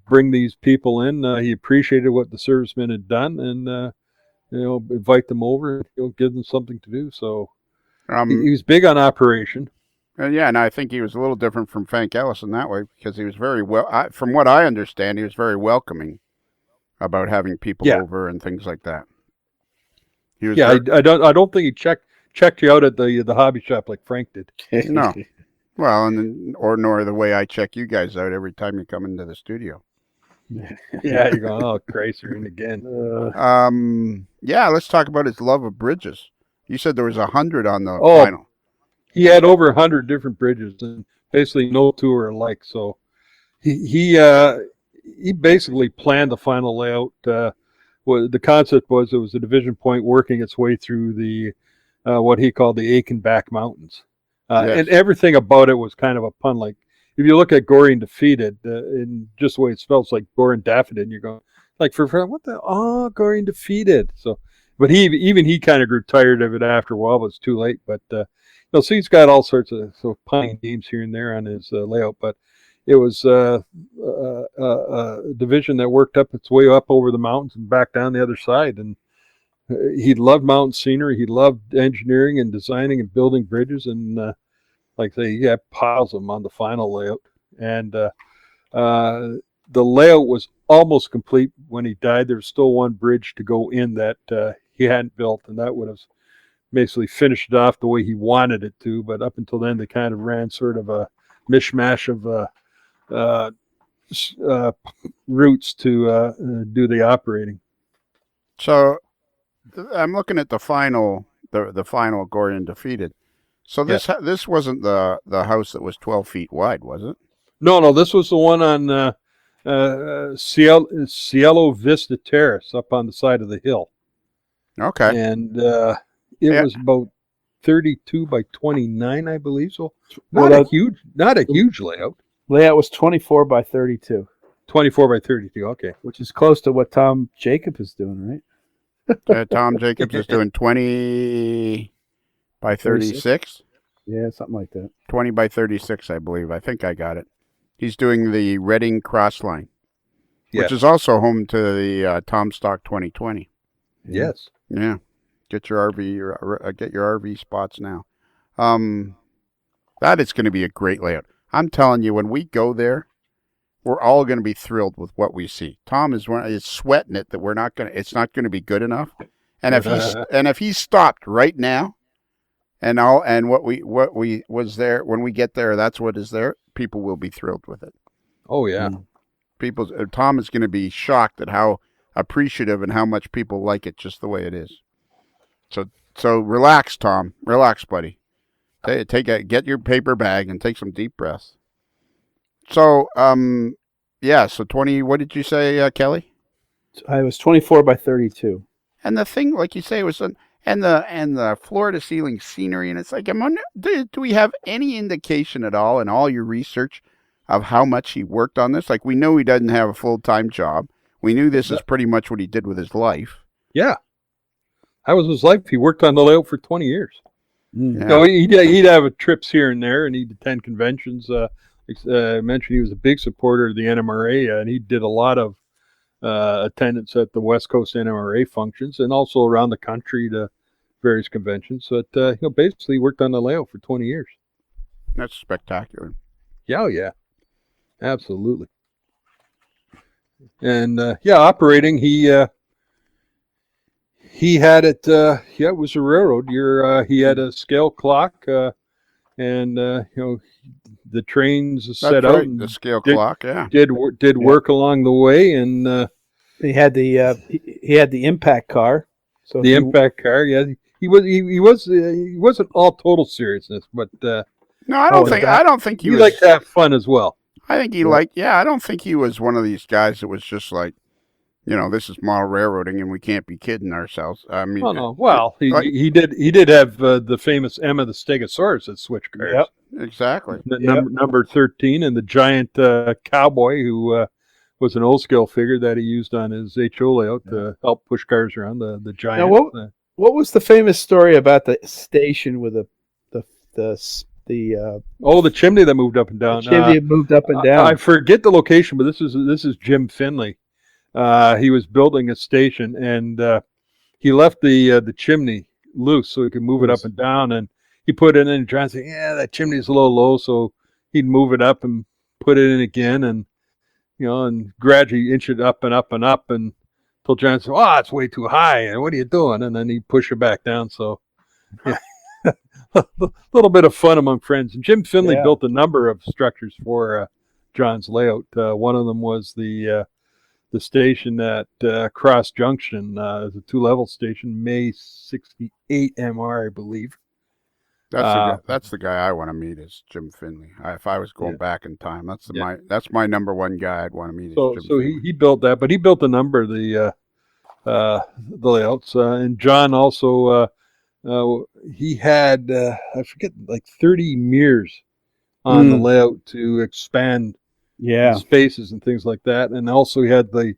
bring these people in. He appreciated what the servicemen had done, and invite them over and give them something to do. So he was big on operation. And I think he was a little different from Frank Ellis in that way, because he was very from what I understand, he was very welcoming about having people over and things like that. He was I don't think he checked you out at the hobby shop like Frank did. No. Well, nor the way I check you guys out every time you come into the studio. Yeah, you're going, oh, Chrysler again. Let's talk about his love of bridges. You said there was 100 on the final. He had over 100 different bridges, and basically no two are alike. So he basically planned the final layout. The concept was it was a division point working its way through the what he called the Aikenback Mountains. Yes. And everything about it was kind of a pun. Like, if you look at Gorre and Daphetid, in just the way it spells, like Gorre and Daphetid, and you're going, like, for what the, Gorre and Daphetid. So, but he kind of grew tired of it after a while, but it's too late. But, so he's got all sorts of punny names here and there on his layout, but it was a division that worked up its way up over the mountains and back down the other side. And he loved mountain scenery. He loved engineering and designing and building bridges. And like I say, he had piles of them on the final layout. And the layout was almost complete when he died. There was still one bridge to go in that he hadn't built, and that would have basically finished it off the way he wanted it to. But up until then, they kind of ran sort of a mishmash of routes to do the operating. So I'm looking at the final Gorre and Daphetid. So this wasn't the house that was 12 feet wide, was it? No, this was the one on Cielo Vista Terrace up on the side of the hill. Okay. And it was about 32 by 29, I believe. So Well, not a huge layout. Layout was 24 by 32, 24 by 32. Okay. which is close to what Tom Jacob is doing, right? Tom Jacobs is doing 20 by 36. Yeah, something like that. 20 by 36, I believe. I think I got it. He's doing the Reading Cross Line, which is also home to the Tom Stock 2020. Yes. Yeah. Get your RV spots now. That is going to be a great layout. I'm telling you, when we go there, we're all going to be thrilled with what we see. Tom is sweating it that it's not going to be good enough. And if he's stopped right now, and what we was there when we get there, that's what is there. People will be thrilled with it. Oh yeah. Tom is going to be shocked at how appreciative and how much people like it just the way it is. So relax, Tom. Relax, buddy. Get your paper bag and take some deep breaths. So so 20. What did you say, Kelly? I was 24 by 32. And the thing, like you say, was and the floor to ceiling scenery, and it's like, do we have any indication at all in all your research of how much he worked on this? Like, we know he doesn't have a full-time job. We knew this is pretty much what he did with his life. Yeah. That was his life. He worked on the layout for 20 years. Yeah. So he'd have trips here and there, and he'd attend conventions. I mentioned he was a big supporter of the NMRA, and he did a lot of attendance at the West Coast NMRA functions, and also around the country to various conventions. But basically worked on the layout for 20 years. That's spectacular. Yeah, absolutely. And operating, he had it. It was a railroad. He had a scale clock, and the trains set out. The scale clock, yeah. Did work along the way, and he had the impact car. So the impact car, yeah. He wasn't all total seriousness, but no, I don't think he liked to have fun as well. I think he I don't think he was one of these guys that was just like, this is model railroading and we can't be kidding ourselves. I mean, no. Well, he did have the famous Emma the Stegosaurus at switch cars. Yep, exactly. Number 13, and the giant cowboy who was an old scale figure that he used on his HO layout to help push cars around. The giant. Now, what was the famous story about the station with the chimney that moved up and down? The chimney moved up and down. I forget the location, but this is Jim Finley. He was building a station, and he left the chimney loose so he could move it up and down. And he put it in and tried to say, that chimney's a little low, so he'd move it up and put it in again, and and gradually inch it up and up and up, and until John said, it's way too high, and what are you doing? And then he'd push it back down. So, yeah. A little bit of fun among friends. And Jim Finley built a number of structures for John's layout. One of them was the station at Cross Junction, as a 2-level station, May 68 MR, I believe. That's the guy I want to meet is Jim Finley. If I was going back in time, that's my number one guy I'd want to meet. So he built that, but he built a number of the layouts. And John also he had I forget, like 30 mirrors on the layout to expand spaces and things like that. And also he had the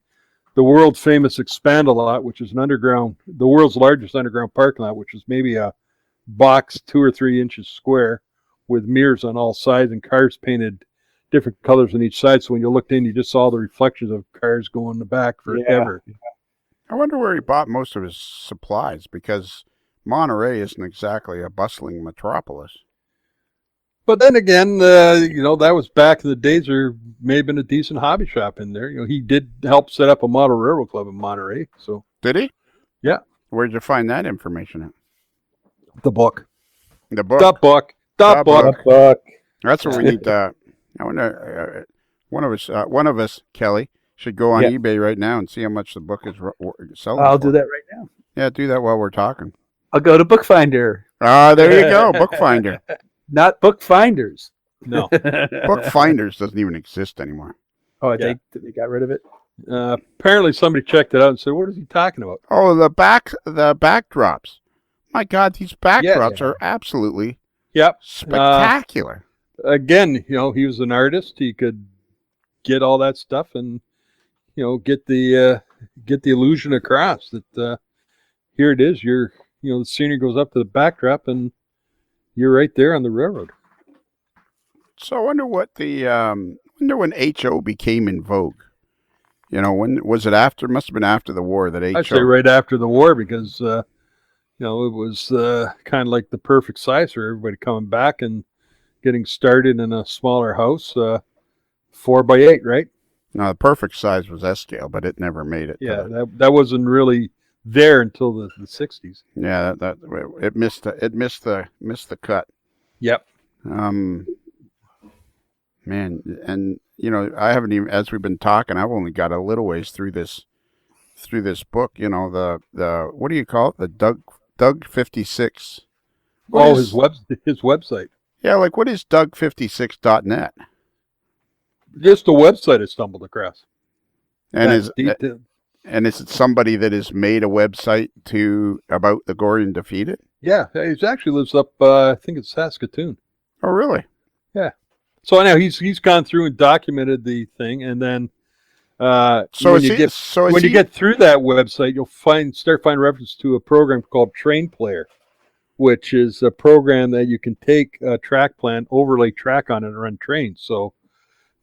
world famous Expand-A-Lot, which is the world's largest underground parking lot, which is maybe a box 2 or 3 inches square with mirrors on all sides and cars painted different colors on each side. So when you looked in, you just saw the reflections of cars going in the back forever. Yeah. I wonder where he bought most of his supplies, because Monterey isn't exactly a bustling metropolis. But then again, that was back in the days. There may have been a decent hobby shop in there. He did help set up a model railroad club in Monterey. So did he? Yeah. Where'd you find that information at? The book. The book. The book. The book. That's what we need. I wonder. One of us, Kelly, should go on eBay right now and see how much the book is selling. I'll do that right now. Yeah, do that while we're talking. I'll go to Bookfinder. There you go, Bookfinder. Not Bookfinders. No. Bookfinders doesn't even exist anymore. Oh, they got rid of it? Apparently somebody checked it out and said, what is he talking about? Oh, the backdrops. My God, these backdrops are absolutely spectacular. Again, he was an artist. He could get all that stuff and get the illusion across that here it is. The scenery goes up to the backdrop and you're right there on the railroad. So I wonder when HO became in vogue. When was it after? Must have been after the war that HO. I'd say right after the war because it was kind of like the perfect size for everybody coming back and getting started in a smaller house, 4x8, right? No, the perfect size was S scale, but it never made it. Yeah, that wasn't really there until the 60s. Yeah, that it missed the cut. Yep. Man, and I haven't even, as we've been talking, I've only got a little ways through this book. The what do you call it? The Doug 56. His website. Yeah, like what is Doug56.net? Just a website I stumbled across. And is it somebody that has made a website about the Gorre and Daphetid? Yeah, he actually lives up. I think it's Saskatoon. Oh, really? Yeah. So now he's gone through and documented the thing, and then when you get through that website, you'll start finding reference to a program called Train Player, which is a program that you can take a track plan, overlay track on it, and run trains. So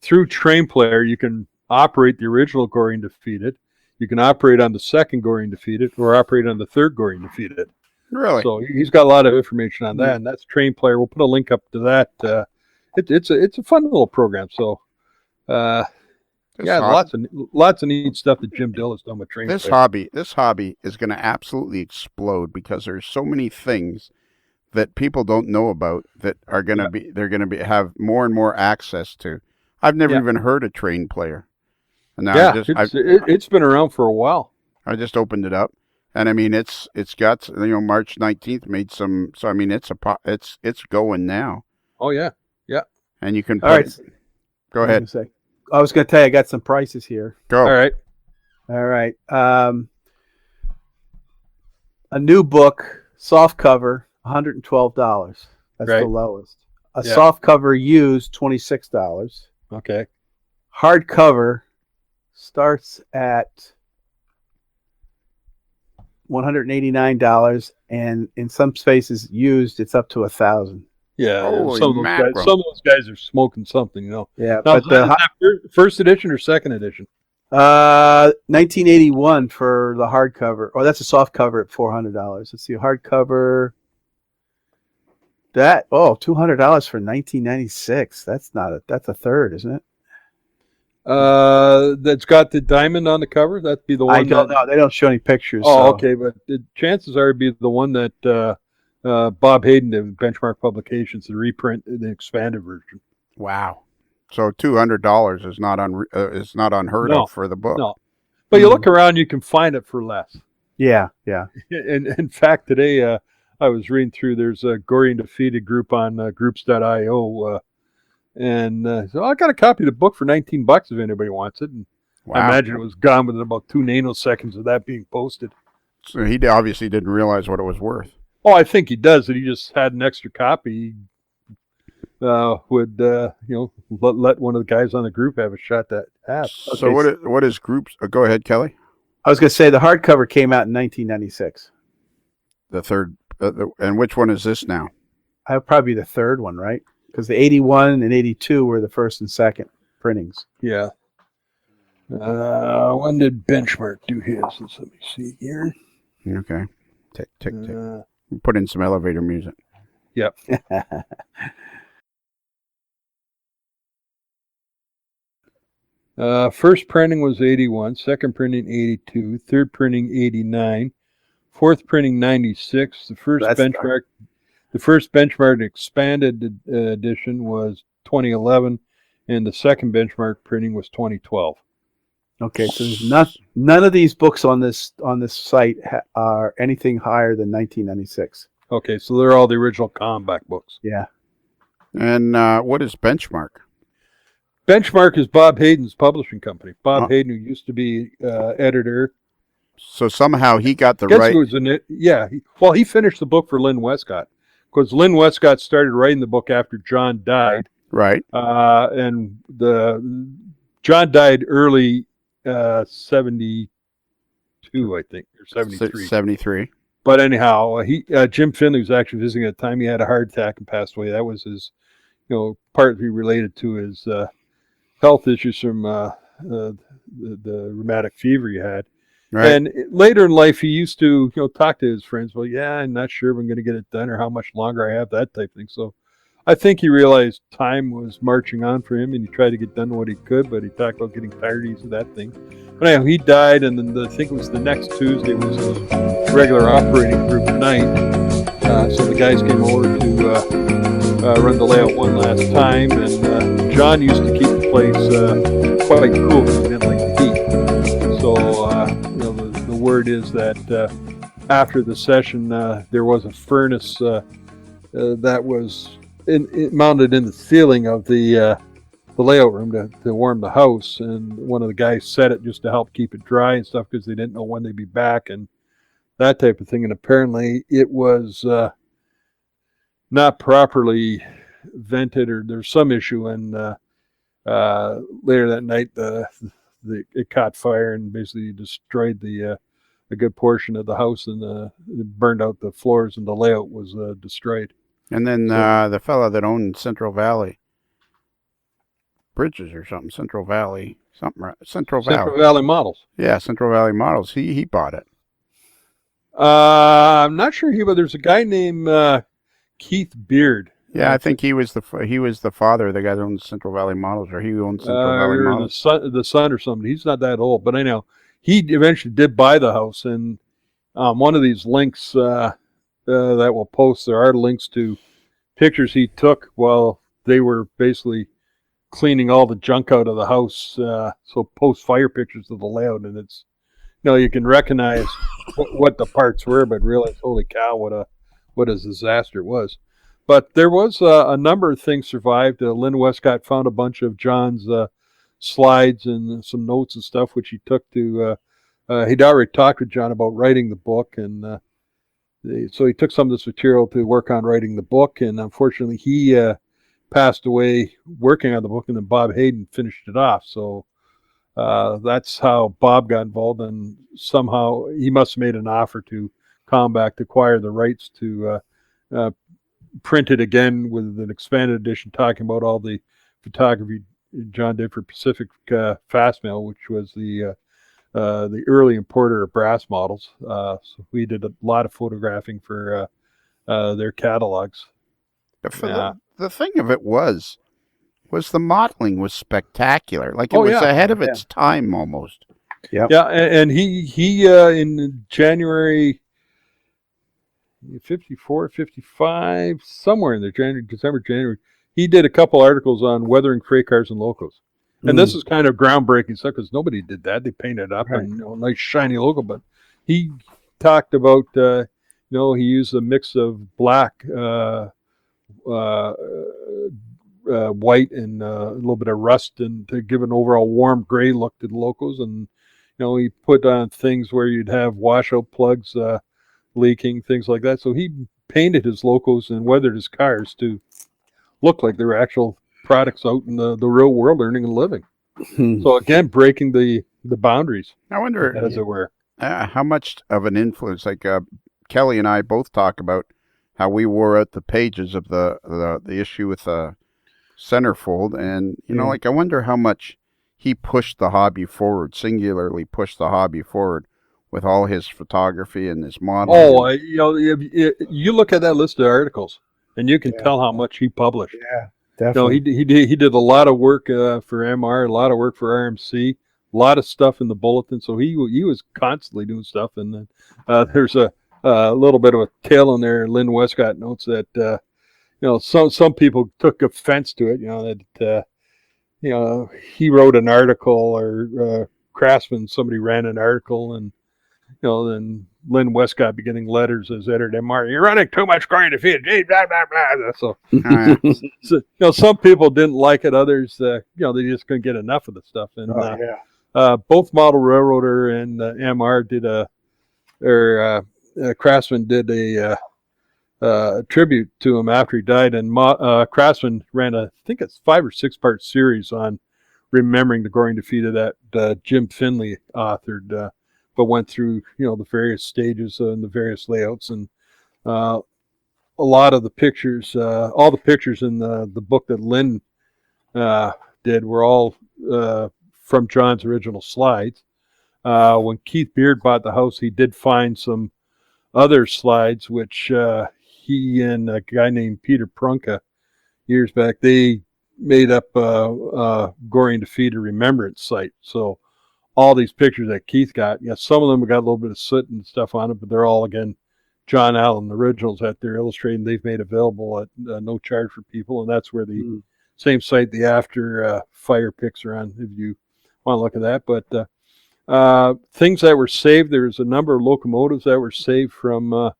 through Train Player, you can operate the original Gorre and Daphetid. You can operate on the second Gorre and Daphetid, or operate on the third Gorre and Daphetid. Really? So he's got a lot of information on that, and that's Train Player. We'll put a link up to that. It's a fun little program. So, lots of neat stuff that Jim Dill has done with Train Player. This hobby is going to absolutely explode because there's so many things that people don't know about that are going to have more and more access to. I've never even heard of Train Player. And now it's been around for a while. I just opened it up, and I mean it's got March 19th made some. So I mean it's going now. Oh yeah. And you can All right. Go ahead. I was going to tell you I got some prices here. Go. All right. A new book, soft cover, $112. That's the lowest. A soft cover used, $26. Okay. Hard cover starts at $189, and in some spaces used, it's up to $1,000. Yeah, some of those guys are smoking something, Yeah, now, but the first edition or second edition? 1981 for the hardcover. Oh, that's a soft cover at $400. Let's see, hardcover. $200 for 1996. That's a third, isn't it? That's got the diamond on the cover. That'd be the one. I don't know. They don't show any pictures. Oh, okay, but the chances are it'd be the one that Bob Hayden did, Benchmark Publications, the reprint, the expanded version. Wow. So $200 is not unheard of for the book. No, but you look around, you can find it for less. Yeah. And in fact, today I was reading through. There's a Gorre and Daphetid group on groups.io, and so I got a copy of the book for $19 if anybody wants it. And I imagine it was gone within about 2 nanoseconds of that being posted. So he obviously didn't realize what it was worth. Oh, I think he does. That he just had an extra copy. Would let one of the guys on the group have a shot at half. Okay. So what is groups? Go ahead, Kelly. I was going to say the hardcover came out in 1996. The third, and which one is this now? I would probably be the third one, right? Because the 81 and 82 were the first and second printings. Yeah. When did Benchmark do his? Let me see here. Okay. Tick, tick, tick. Put in some elevator music. Yep. First printing was 81, second printing 82, third printing 89, fourth printing 96. The first benchmark expanded edition was 2011, and the second benchmark printing was 2012. Okay, so there's none of these books on this site are anything higher than 1996. Okay, so they're all the original Comback books. Yeah. And what is Benchmark? Benchmark is Bob Hayden's publishing company. Bob Hayden, who used to be editor, So somehow he got the Guess right. who was in it? Yeah. He finished the book for Lynn Westcott because Lynn Westcott started writing the book after John died. Right. And John died early 72, I think, or 73. 73. But anyhow, Jim Finley was actually visiting at the time. He had a heart attack and passed away. That was his, partly related to his health issues from the rheumatic fever he had. Right. And later in life, he used to, talk to his friends. Well, yeah, I'm not sure if I'm going to get it done or how much longer I have, that type of thing. So I think he realized time was marching on for him, and he tried to get done what he could, but he talked about getting tired easy of that thing. But anyhow, he died, and then I think it was the next Tuesday was his regular operating group night. So the guys came over to run the layout one last time, and John used to keep the place quite cool because he didn't like the heat. So, the word is that after the session, there was a furnace that was mounted in the ceiling of the layout room to warm the house, and one of the guys set it just to help keep it dry and stuff because they didn't know when they'd be back and that type of thing. And apparently it was not properly vented, or there's some issue, and later that night it caught fire and basically destroyed a good portion of the house, and it burned out the floors, and the layout was destroyed. And then the fella that owned Central Valley Bridges or something, Central Valley Models. Yeah, Central Valley Models. He bought it. I'm not sure but there's a guy named Keith Beard. Yeah, I think he was the father of the guy that owns Central Valley Models, or he owns Central Valley Models. The son or something. He's not that old, but anyhow, he eventually did buy the house, and one of these links that we'll post, there are links to pictures he took while they were basically cleaning all the junk out of the house. So post fire pictures of the layout, and it's, you can recognize what the parts were, but realize, holy cow, what a disaster it was. But there was a number of things survived. Lynn Westcott found a bunch of John's slides and some notes and stuff, which he took to, he'd already talked with John about writing the book, and so he took some of this material to work on writing the book, and unfortunately he passed away working on the book, and then Bob Hayden finished it off. So that's how Bob got involved, and somehow he must have made an offer to Comback to acquire the rights to print it again with an expanded edition, talking about all the photography John did for Pacific Fastmail, which was the early importer of brass models. So we did a lot of photographing for their catalogs. The thing of it was the modeling was spectacular. Like it was ahead of its time almost. Yeah. Yeah, and he in January 54, 55, somewhere in there, January, he did a couple articles on weathering freight cars and locos. And this is kind of groundbreaking stuff because nobody did that. They painted it up and nice shiny logo. But he talked about, he used a mix of black, white, and a little bit of rust, and to give an overall warm gray look to the locos. And he put on things where you'd have washout plugs leaking, things like that. So he painted his locos and weathered his cars to look like they were actual products out in the real world, earning a living. So again, breaking the boundaries. I wonder, as it were, how much of an influence. Like Kelly and I both talk about how we wore out the pages of the issue with Centerfold, and like I wonder how much he pushed the hobby forward, singularly pushed the hobby forward with all his photography and his modeling. You look at that list of articles, and you can tell how much he published. Yeah, definitely. He did a lot of work for MR, a lot of work for RMC, a lot of stuff in the bulletin. So he was constantly doing stuff. And then there's a little bit of a tale in there. Lynn Westcott notes that some people took offense to it. That he wrote an article, or Craftsman, somebody ran an article, and then Lynn Westcott be getting letters as editor at MR. You're running too much Gorre to feed. Blah blah blah. So some people didn't like it. Others, they just couldn't get enough of the stuff. And both Model Railroader and MR did Craftsman did a tribute to him after he died, and Craftsman ran I think it's 5 or 6 part series on remembering the Gorre Daphetid that Jim Finley authored, but went through the various stages and the various layouts, and a lot of the pictures, all the pictures in the book that Lynn did were all from John's original slides. When Keith Beard bought the house, he did find some other slides, which he and a guy named Peter Prunka years back, they made up a Gorre Daphetid remembrance site. So all these pictures that Keith got, some of them got a little bit of soot and stuff on it, but they're all, again, John Allen originals that they're illustrating. They've made available at no charge for people, and that's where the same site the after fire pics are on, if you want to look at that. But things that were saved, there's a number of locomotives that were saved from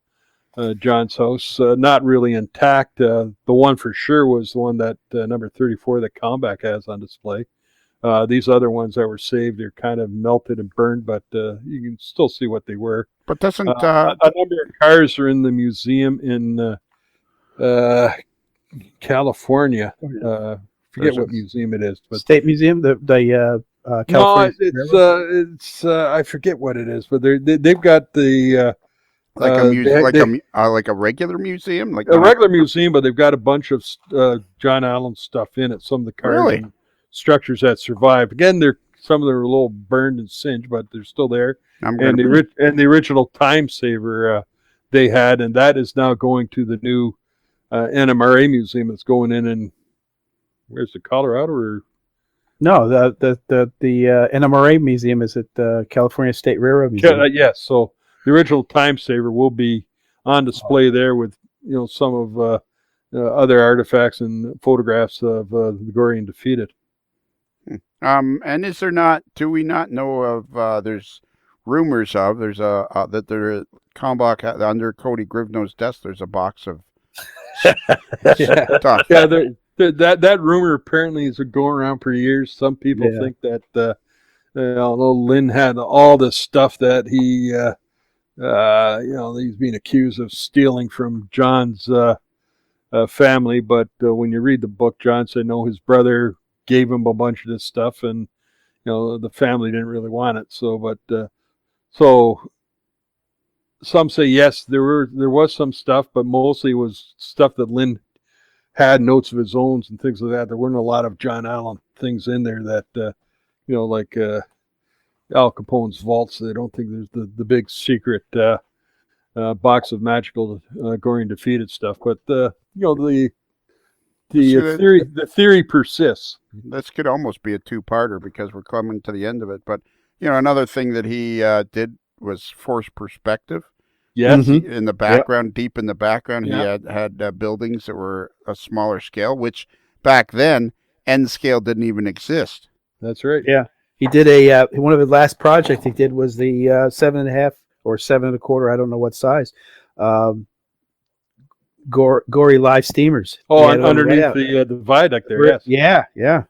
John's house, not really intact. The one for sure was the one that number 34 that Kalmbach has on display. These other ones that were saved, they're kind of melted and burned, but you can still see what they were. But doesn't a number of cars are in the museum in California. Forget what museum it is, but State Museum, the California. No, it's I forget what it is, but they've got the like a museum, like a regular museum, like a regular museum, but they've got a bunch of John Allen stuff in it. Some of the cars and structures that survived. Again, some of them are a little burned and singed, but they're still there. And the original time saver they had, and that is now going to the new NMRA museum. That's going in where's the Colorado or? No, the NMRA museum is at the California State Railroad Museum. Yes, so the original time saver will be on display there with some of other artifacts and photographs of the Gorre Daphetid. And is there not? Do we not know of? There's rumors of that there Kalmbach under Cody Grivno's desk. There's a box of stuff. Yeah, that rumor apparently is going around for years. Some people think that although Lynn had all this stuff that he he's being accused of stealing from John's family, but when you read the book, John said no, his brother gave him a bunch of this stuff, and the family didn't really want it. So some say yes, there was some stuff, but mostly it was stuff that Lynn had, notes of his own and things like that. There weren't a lot of John Allen things in there that like Al Capone's vaults. I don't think there's the big secret box of magical Gorre Daphetid stuff, but the theory persists. This could almost be a two-parter because we're coming to the end of it. But another thing that he did was force perspective. Yes, in the background, deep in the background, he had buildings that were a smaller scale, which back then N scale didn't even exist. That's right. Yeah, he did one of the last projects he did was the 7.5 or 7 1/4. I don't know what size. Gorre live steamers. Oh, underneath the viaduct there. Yes. Yeah.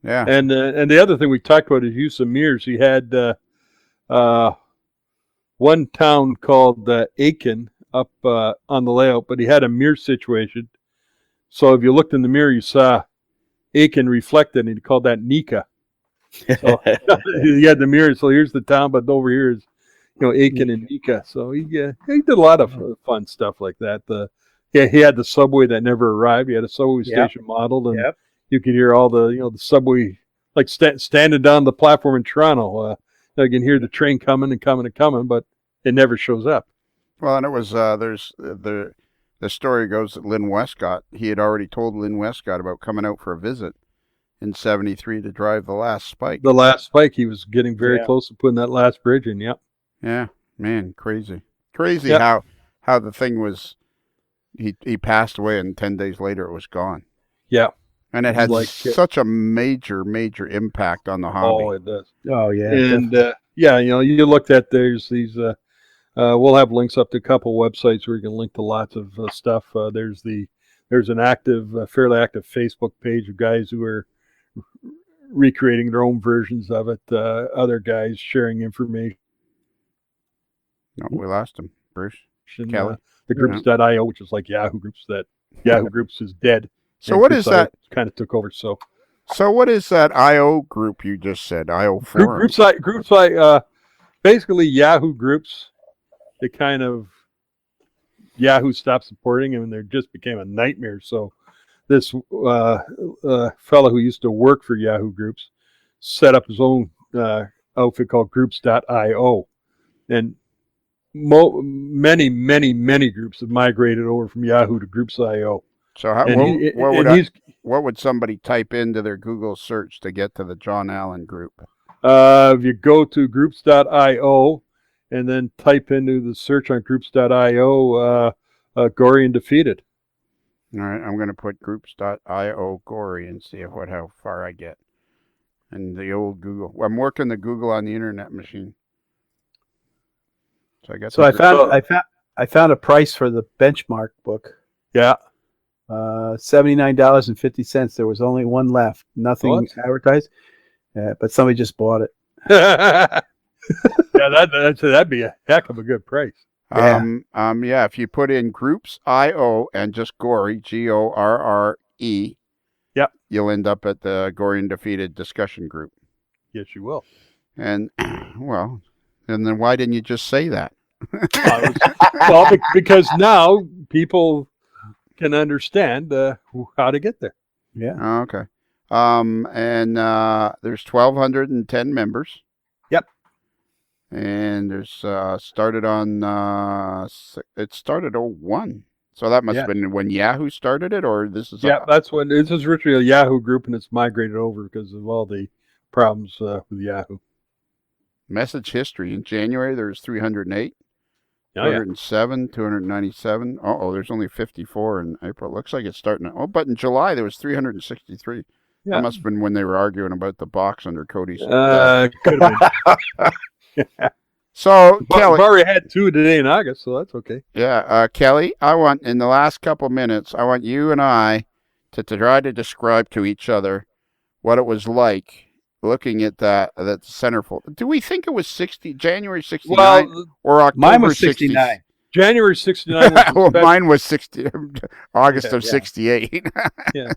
And the other thing we talked about is use of mirrors. He had one town called Aiken up on the layout, but he had a mirror situation. So if you looked in the mirror, you saw Aiken reflected, and he called that Nika. So he had the mirror. So here's the town, but over here is Aiken and Nika. So he did a lot of fun stuff like that. He had the subway that never arrived. He had a subway station modeled, and you could hear all the subway like standing down the platform in Toronto. You can hear the train coming and coming and coming, but it never shows up. Well, and it was there's the story goes that Lynn Westcott, he had already told Lynn Westcott about coming out for a visit in '73 to drive the last spike. The last spike, he was getting very close to putting that last bridge in. Yeah, man, crazy how the thing was. He passed away, and 10 days later it was gone. Yeah. And it had such a major impact on the hobby. Oh, it does. Oh, yeah. And you looked at there's these. We'll have links up to a couple websites where you can link to lots of stuff. There's an fairly active Facebook page of guys who are recreating their own versions of it. Other guys sharing information. No, we lost him. Bruce. And, Kelly. the groups.io, which is like Yahoo Groups. That Yahoo Groups is dead. So what is that? Kind of took over. So what is that IO group you just said? IO forum. Groups like basically Yahoo Groups. They kind of Yahoo stopped supporting them, and they just became a nightmare. So this fellow who used to work for Yahoo Groups set up his own outfit called Groups.io, and many groups have migrated over from Yahoo to Groups.io. So what would somebody type into their Google search to get to the John Allen group? If you go to Groups.io and then type into the search on Groups.io, Gorre and Daphetid. All right, I'm going to put Groups.io Gorre and see how far I get. And the old Google. I'm working the Google on the internet machine. So I found a price for the benchmark book. Yeah. $79.50. There was only one left. Nothing advertised, but somebody just bought it. Yeah, that'd be a heck of a good price. Yeah. If you put in Groups.io and just Gorre, Gorre, yep, you'll end up at the Gorre and Daphetid discussion group. Yes, you will. And and then why didn't you just say that? Well, because now people can understand how to get there. Yeah. Oh, okay. And there's 1,210 members. Yep. And there's started on it started 01. So that must have been when Yahoo started it, or this is that's when this is originally a Yahoo group, and it's migrated over because of all the problems with Yahoo. Message history in January there was 308. 207, 297. There's only 54 in April. Looks like it's starting. But in July there was 363. Yeah. That must have been when they were arguing about the box under Cody's. Could have been. So Kelly, we've already had 2 today in August, so that's okay. Yeah, Kelly, I want in the last couple minutes, I want you and I to try to describe to each other what it was like looking at that centerfold. Do we think it was January 69 or October? Mine was 69. January 69 was mine was August of 68. Yeah.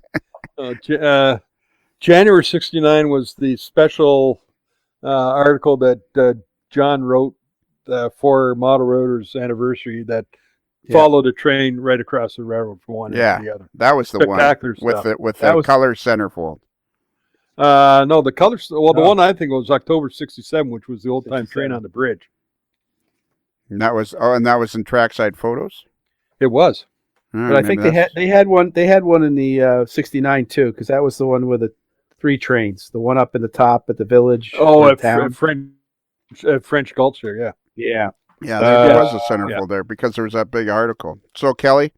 January 69 was the special article that John wrote for Model Railroad's anniversary that followed a train right across the railroad from one end to the other. That was the one with the color centerfold. No, the colors. Well, the one I think was October '67, which was the old time train on the bridge. And that was in trackside photos. It was, but I think they had one in the '69 too, because that was the one with the 3 trains. The one up in the top at the village. At French Gulch there. Yeah. There was a centerfold there because there was that big article. So Kelly,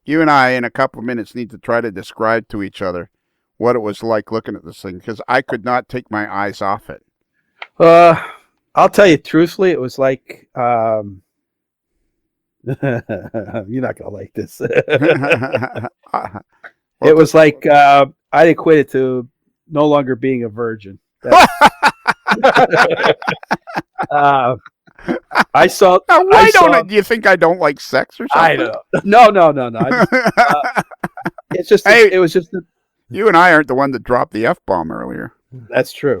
you and I in a couple of minutes need to try to describe to each other what it was like looking at this thing, because I could not take my eyes off it. I'll tell you truthfully, it was like you're not gonna like this. It was like I'd equate it to no longer being a virgin. I saw. Now, do you think I don't like sex or something? I don't know. No. It's just. It was just. You and I aren't the one that dropped the F-bomb earlier. That's true.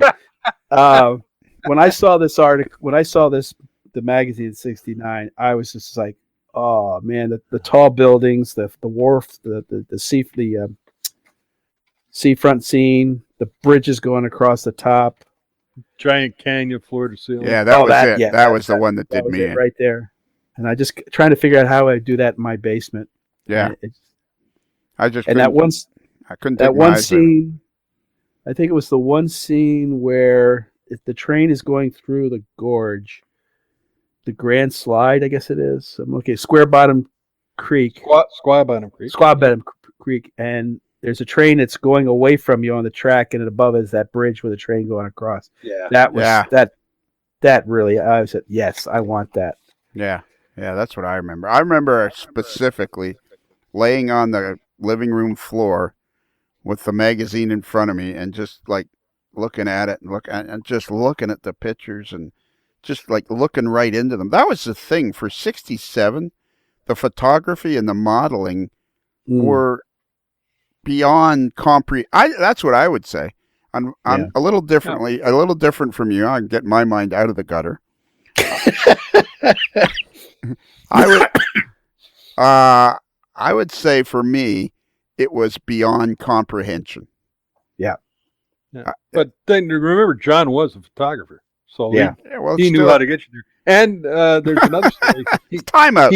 When I saw this article, the magazine in '69, I was just like, oh man, the tall buildings, the wharf, the seafront scene, the bridges going across the top, giant canyon floor to ceiling. Yeah, that was it. Yeah, that was the one that did me in right there. And I just trying to figure out how I do that in my basement. Yeah, I couldn't that one scene. I think it was the one scene where if the train is going through the gorge, the Grand Slide, I guess it is. I'm looking at Square Bottom Creek. Squaw Bottom Creek. Squaw Bottom Creek, and there's a train that's going away from you on the track, and above is that bridge with a train going across. Yeah, that really. I said, yes, I want that. Yeah, that's what I remember. I remember specifically laying on the living room floor with the magazine in front of me and just like looking at it and just looking at the pictures and just like looking right into them. That was the thing for 67. The photography and the modeling were beyond that's what I would say. I'm a little different from you. I'm getting my mind out of the gutter. I would say for me, it was beyond comprehension. Yeah. But then remember, John was a photographer, so he knew how to get you there. And there's another story. Time out.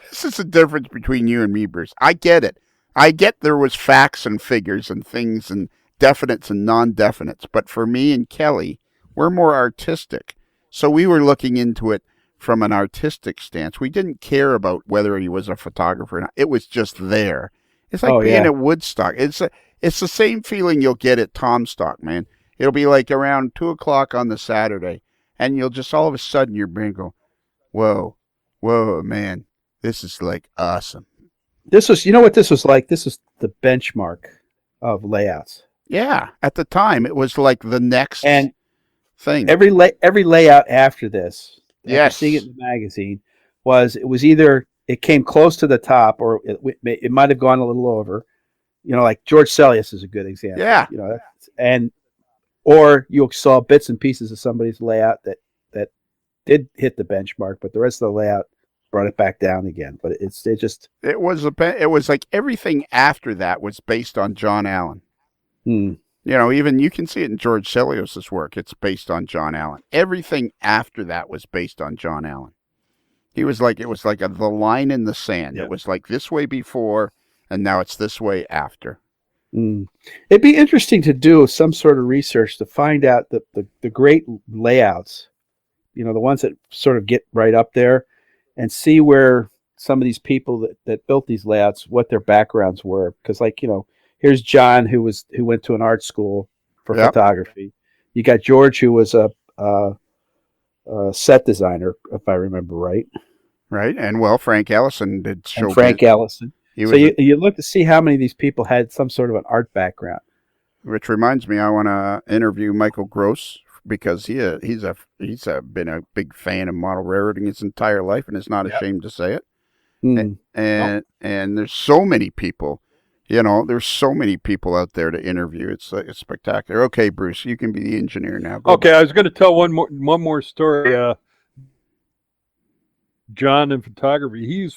This is the difference between you and me, Bruce. I get it. I get there was facts and figures and things and definites and non-definites. But for me and Kelly, we're more artistic. So we were looking into it from an artistic stance. We didn't care about whether he was a photographer or not. It was just there. It's like being at Woodstock. It's the same feeling you'll get at Tomstock, man. It'll be like around 2 o'clock on the Saturday, and you'll just all of a sudden your brain go, whoa, man, this is like awesome. This was, you know what this was like? This is the benchmark of layouts. Yeah, at the time it was like the next thing. Every layout after this, yes, seeing it in the magazine, was either it came close to the top or it might have gone a little over. You know, like George Celius is a good example. Yeah, you know, or you saw bits and pieces of somebody's layout that did hit the benchmark, but the rest of the layout brought it back down again. But it was like everything after that was based on John Allen. You know, even you can see it in George Celios's work. It's based on John Allen. Everything after that was based on John Allen. It was like the line in the sand. Yeah. It was like this way before, and now it's this way after. It'd be interesting to do some sort of research to find out the great layouts, you know, the ones that sort of get right up there, and see where some of these people that built these layouts, what their backgrounds were. Because, like, you know, here's John who went to an art school for photography. You got George who was a set designer, if I remember right. Right, and Frank Ellison did show. Ellison. You look to see how many of these people had some sort of an art background. Which reminds me, I want to interview Michael Gross because he's been a big fan of model railroading his entire life and is not ashamed to say it. And there's so many people, you know, there's so many people out there to interview. It's spectacular. Okay, Bruce, you can be the engineer now. Okay, I was going to tell one more story. John in photography,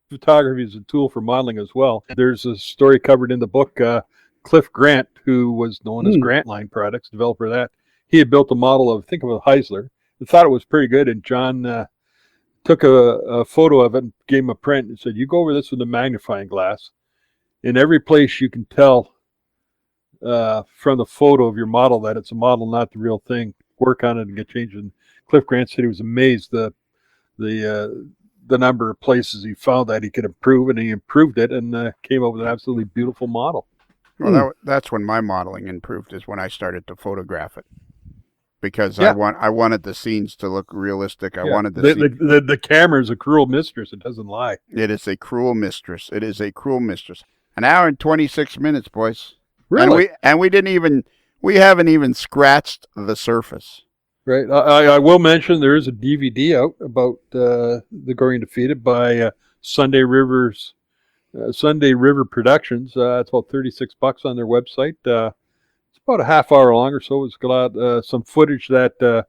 photography is a tool for modeling as well. There's a story covered in the book. Cliff Grant, who was known as Grant Line Products, developer of that, he had built a model of, think of a Heisler, and thought it was pretty good. And John took a photo of it and gave him a print and said, "You go over this with a magnifying glass. In every place you can tell from the photo of your model that it's a model, not the real thing. Work on it and get changes." And Cliff Grant said he was amazed the number of places he found that he could improve, and he improved it and came up with an absolutely beautiful model. Well, that's when my modeling improved, is when I started to photograph it, because I wanted the scenes to look realistic. I wanted the camera is a cruel mistress. It doesn't lie. It is a cruel mistress. It is a cruel mistress. An hour and 26 minutes, boys. Really? And we haven't even scratched the surface. Right. I will mention there is a DVD out about the Gorre and Daphetid by Sunday River Productions. It's about $36 on their website. It's about a half hour long or so. It's got some footage that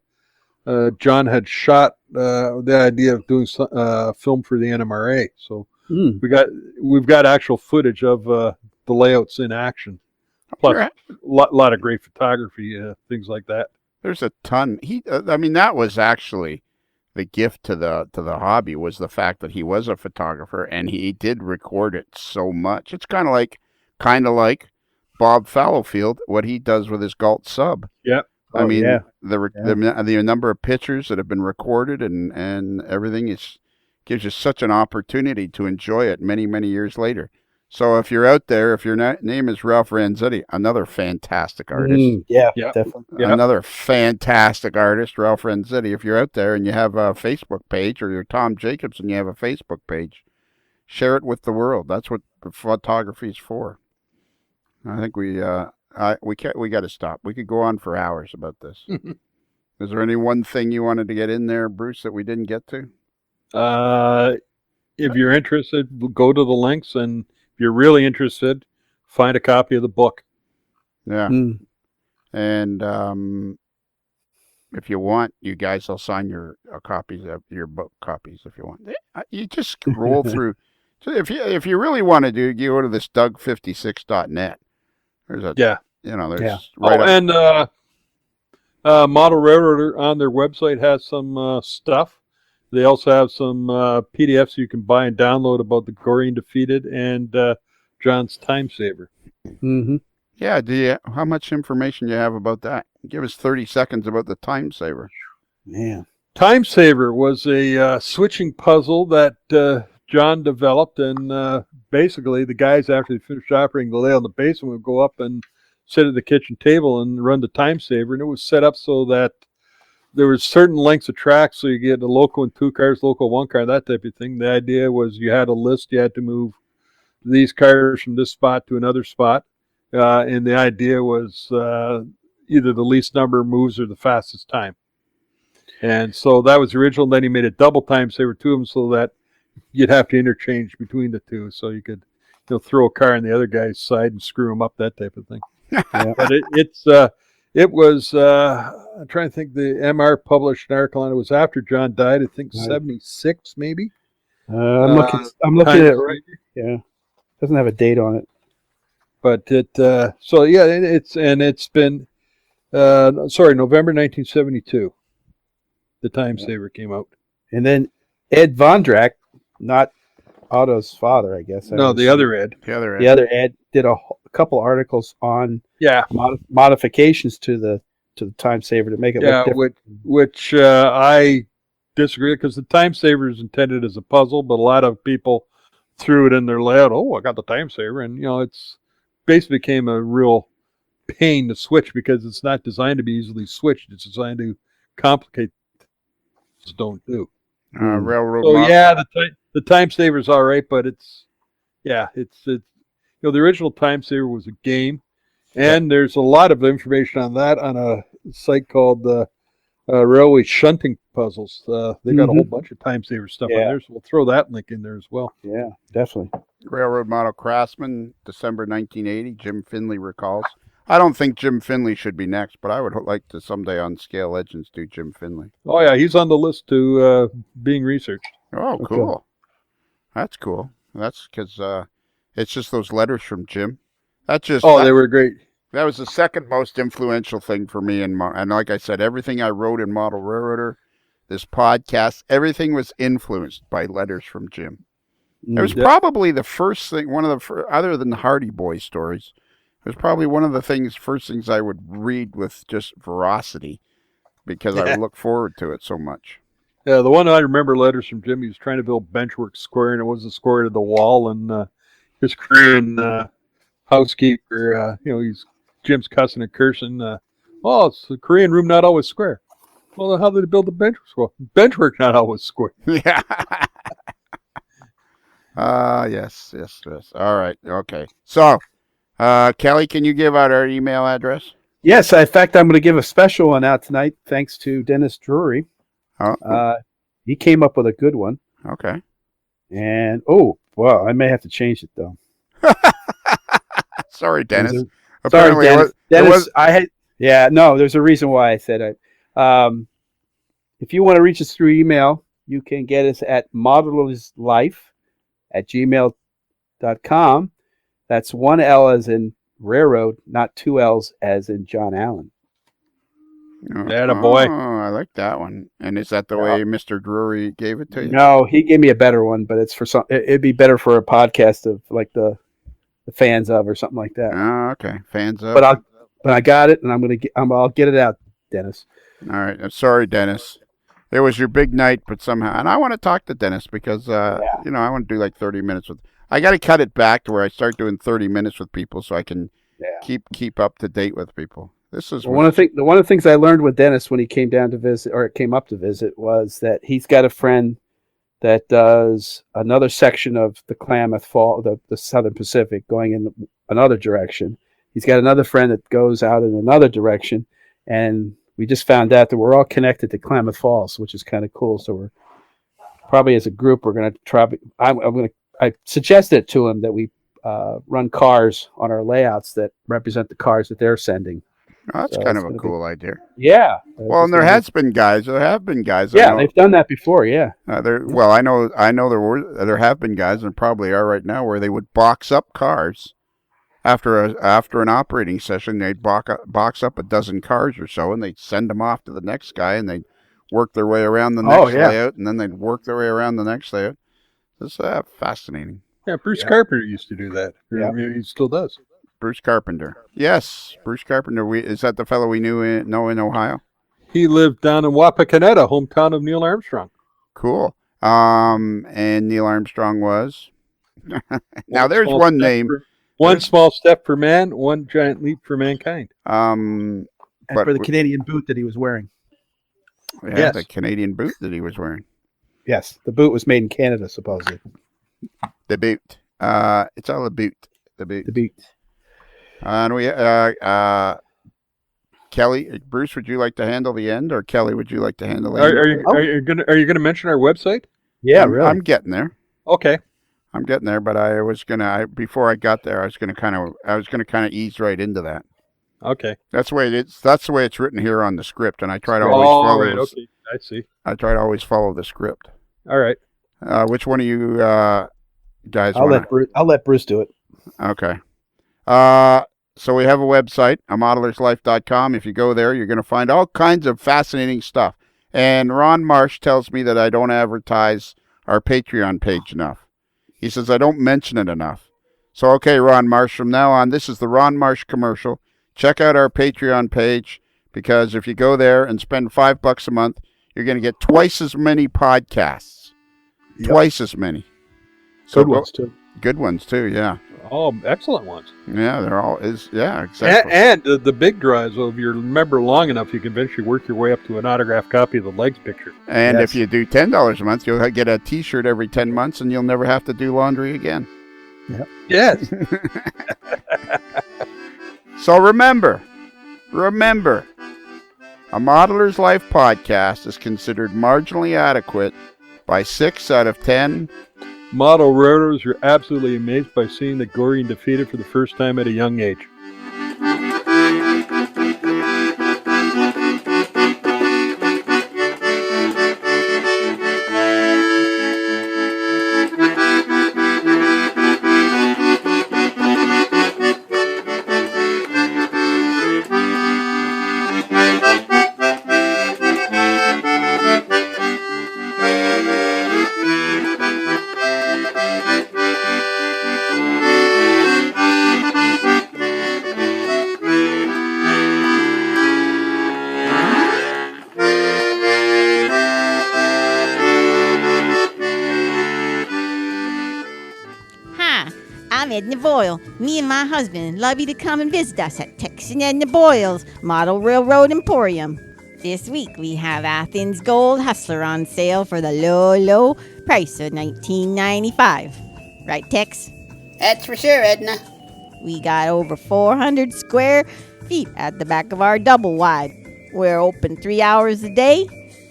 John had shot. The idea of doing film for the NMRA. So we've got actual footage of the layouts in action. Plus a lot of great photography, things like that. There's a ton. That was actually the gift to the hobby, was the fact that he was a photographer and he did record it so much. It's kind of like Bob Fallowfield, what he does with his Galt sub. Yeah. The number of pictures that have been recorded and everything gives you such an opportunity to enjoy it many, many years later. So if you're out there, if your name is Ralph Ranzetti, another fantastic artist. Definitely. Yeah. Another fantastic artist, Ralph Ranzetti. If you're out there and you have a Facebook page, or you're Tom Jacobs and you have a Facebook page, share it with the world. That's what photography is for. I think we got to stop. We could go on for hours about this. Is there any one thing you wanted to get in there, Bruce, that we didn't get to? If you're interested, go to the links, and if you're really interested, find a copy of the book. Yeah. And if you want, you guys, I'll sign your copies of your book copies if you want. You just scroll through. So if you really want to do, you go to this Doug56.net. There's a and Model Railroader on their website has some stuff. They also have some PDFs you can buy and download about the Gorre and Daphetid and John's Time Saver. Mm-hmm. Yeah. How much information do you have about that? Give us 30 seconds about the Time Saver. Man. Time Saver was a switching puzzle that John developed, and basically the guys, after they finished operating the layout in the basement, would go up and sit at the kitchen table and run the Time Saver, and it was set up so that there was certain lengths of track, so you get a local and 2 cars, local 1 car, that type of thing. The idea was you had a list, you had to move these cars from this spot to another spot, and the idea was either the least number of moves or the fastest time. And so that was the original. Then he made a double Time Saver to them so that you'd have to interchange between the two, so you could throw a car on the other guy's side and screw him up, that type of thing. Yeah. But it was I'm trying to think. The MR published an article on it. It was after John died. I think 76 maybe. I'm looking at it right. Yeah, doesn't have a date on it. But it's been November 1972. The Time Saver came out. And then Ed Vondrack, not Otto's father, I guess. No, the other Ed. The other Ed did a couple articles on modifications to the Time Saver to make it look different. Which I disagree, because the Time Saver is intended as a puzzle, but a lot of people threw it in their layout. Oh, I got the Time Saver, and it's basically became a real pain to switch because it's not designed to be easily switched. It's designed to complicate things don't do. Railroad. So the Time Saver is all right, but it's the original Time Saver was a game, and there's a lot of information on that on a site called Railway Shunting Puzzles. They got a whole bunch of Time Saver stuff on there, so we'll throw that link in there as well. Yeah, definitely. Railroad Model Craftsman, December 1980. Jim Finley recalls. I don't think Jim Finley should be next, but I would like to someday on Scale Legends do Jim Finley. Oh yeah, he's on the list to being researched. Oh, cool. Okay. That's cool. That's because it's just those letters from Jim. They were great. That was the second most influential thing for me, and like I said, everything I wrote in Model Railroader, this podcast, everything was influenced by letters from Jim. It was probably the first thing, other than the Hardy Boy stories, it was probably one of the first things I would read with just veracity, because I would look forward to it so much. Yeah, the one I remember letters from Jim, he was trying to build Benchwork Square, and it wasn't square to the wall, and his Korean housekeeper, Jim's cussing and cursing. It's the Korean room not always square. Well, how did they build the benchwork square? Benchwork not always square. Yeah. Yes. All right. Okay. So, Kelly, can you give out our email address? Yes. In fact, I'm going to give a special one out tonight, thanks to Dennis Drury. Oh. He came up with a good one. Okay. And I may have to change it though. Sorry, Dennis. Sorry, Dennis. There's a reason why I said it. If you want to reach us through email, you can get us at modelerslife@gmail.com. That's 1 L as in railroad, not 2 L's as in John Allen. Attaboy. Oh, I like that one. And is that the way Mr. Drury gave it to you? No, he gave me a better one, but it's for some. It'd be better for a podcast of like the fans of or something like that. Oh, okay, fans of. But I got it, and I'll get it out, Dennis. All right. I'm sorry, Dennis. It was your big night, but somehow, and I want to talk to Dennis because I want to do like 30 minutes with. I got to cut it back to where I start doing 30 minutes with people so I can keep up to date with people. This is one of the things I learned with Dennis when he came down to visit or came up to visit was that he's got a friend that does another section of the Klamath Fall, the Southern Pacific, going in another direction, He's got another friend that goes out in another direction, and we just found out that we're all connected to Klamath Falls, which is kind of cool. So we're probably as a group we're going to try. I suggested to him that we run cars on our layouts that represent the cars that they're sending. Oh, that's kind of a cool idea. Yeah. Well, and there have been guys. Yeah, they've done that before. Yeah. Well, I know there have been guys, and probably are right now, where they would box up cars after an operating session. They'd box up a dozen cars or so, and they'd send them off to the next guy, and they'd work their way around the next layout, and then they'd work their way around the next layout. It's fascinating. Yeah, Bruce Carpenter used to do that. Yeah. He still does. Bruce Carpenter. Yes, Bruce Carpenter. Is that the fellow we know in Ohio? He lived down in Wapakoneta, hometown of Neil Armstrong. Cool. And Neil Armstrong was? Now, there's one name. One small step for man, one giant leap for mankind. And for the Canadian boot that he was wearing. Yeah, yes. The Canadian boot that he was wearing. Yes, the boot was made in Canada, supposedly. The boot. It's all a boot. The boot. The boot. And we, Kelly, Bruce, would you like to handle the end, or Kelly, would you like to handle the end? Are you gonna mention our website? Yeah, really. I'm getting there. Okay. I'm getting there, but I was before I got there, I was gonna kind of ease right into that. Okay. That's the way it's written here on the script, and I try to always follow. Right. Okay. I see. I try to always follow the script. All right. Which one of you guys? I'll let Bruce do it. Okay. So we have a website, amodeler'slife.com. If you go there, you're going to find all kinds of fascinating stuff. And Ron Marsh tells me that I don't advertise our Patreon page enough. He says I don't mention it enough. So, okay, Ron Marsh, from now on, this is the Ron Marsh commercial. Check out our Patreon page, because if you go there and spend $5 a month, you're going to get twice as many podcasts. Yep. Twice as many. So Good ones, too, yeah. Oh, excellent ones. Yeah, exactly. And the big draw is, if you remember long enough, you can eventually work your way up to an autographed copy of the Legs picture. And if you do $10 a month, you'll get a T-shirt every 10 months, and you'll never have to do laundry again. Yep. Yes. So remember, A Modeler's Life podcast is considered marginally adequate by 6 out of 10 model railroaders are absolutely amazed by seeing the Gorre and Daphetid for the first time at a young age. Edna Boyle. Me and my husband love you to come and visit us at Texan Edna Boyle's Model Railroad Emporium. This week we have Athens Gold Hustler on sale for the low price of $19.95. Right, Tex? That's for sure, Edna. We got over 400 square feet at the back of our double wide. We're open 3 hours a day,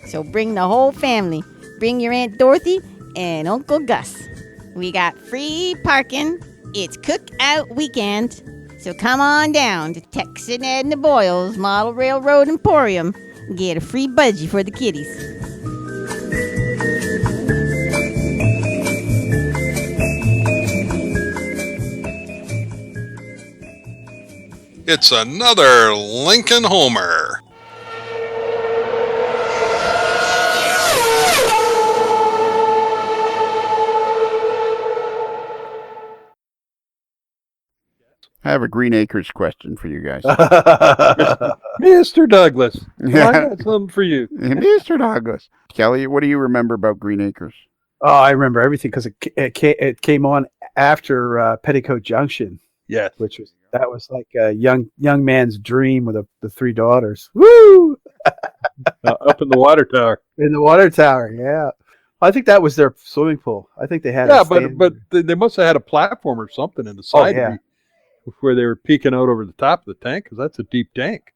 so bring the whole family. Bring your Aunt Dorothy and Uncle Gus. We got free parking. It's cookout weekend, so come on down to Texan Edna Boyle's Model Railroad Emporium and get a free budgie for the kiddies. It's another Lincoln Homer. I have a Green Acres question for you guys. Mr. Douglas, Yeah. I got something for you. Mr. Douglas. Kelly, what do you remember about Green Acres? Oh, I remember everything because it came on after Petticoat Junction, Yes. which was like a young man's dream with the three daughters. Woo! Up in the water tower. In the water tower, yeah. I think that was their swimming pool. I think they had. Yeah, but they must have had a platform or something in the side. yeah. where they were peeking out over the top of the tank, because that's a deep tank.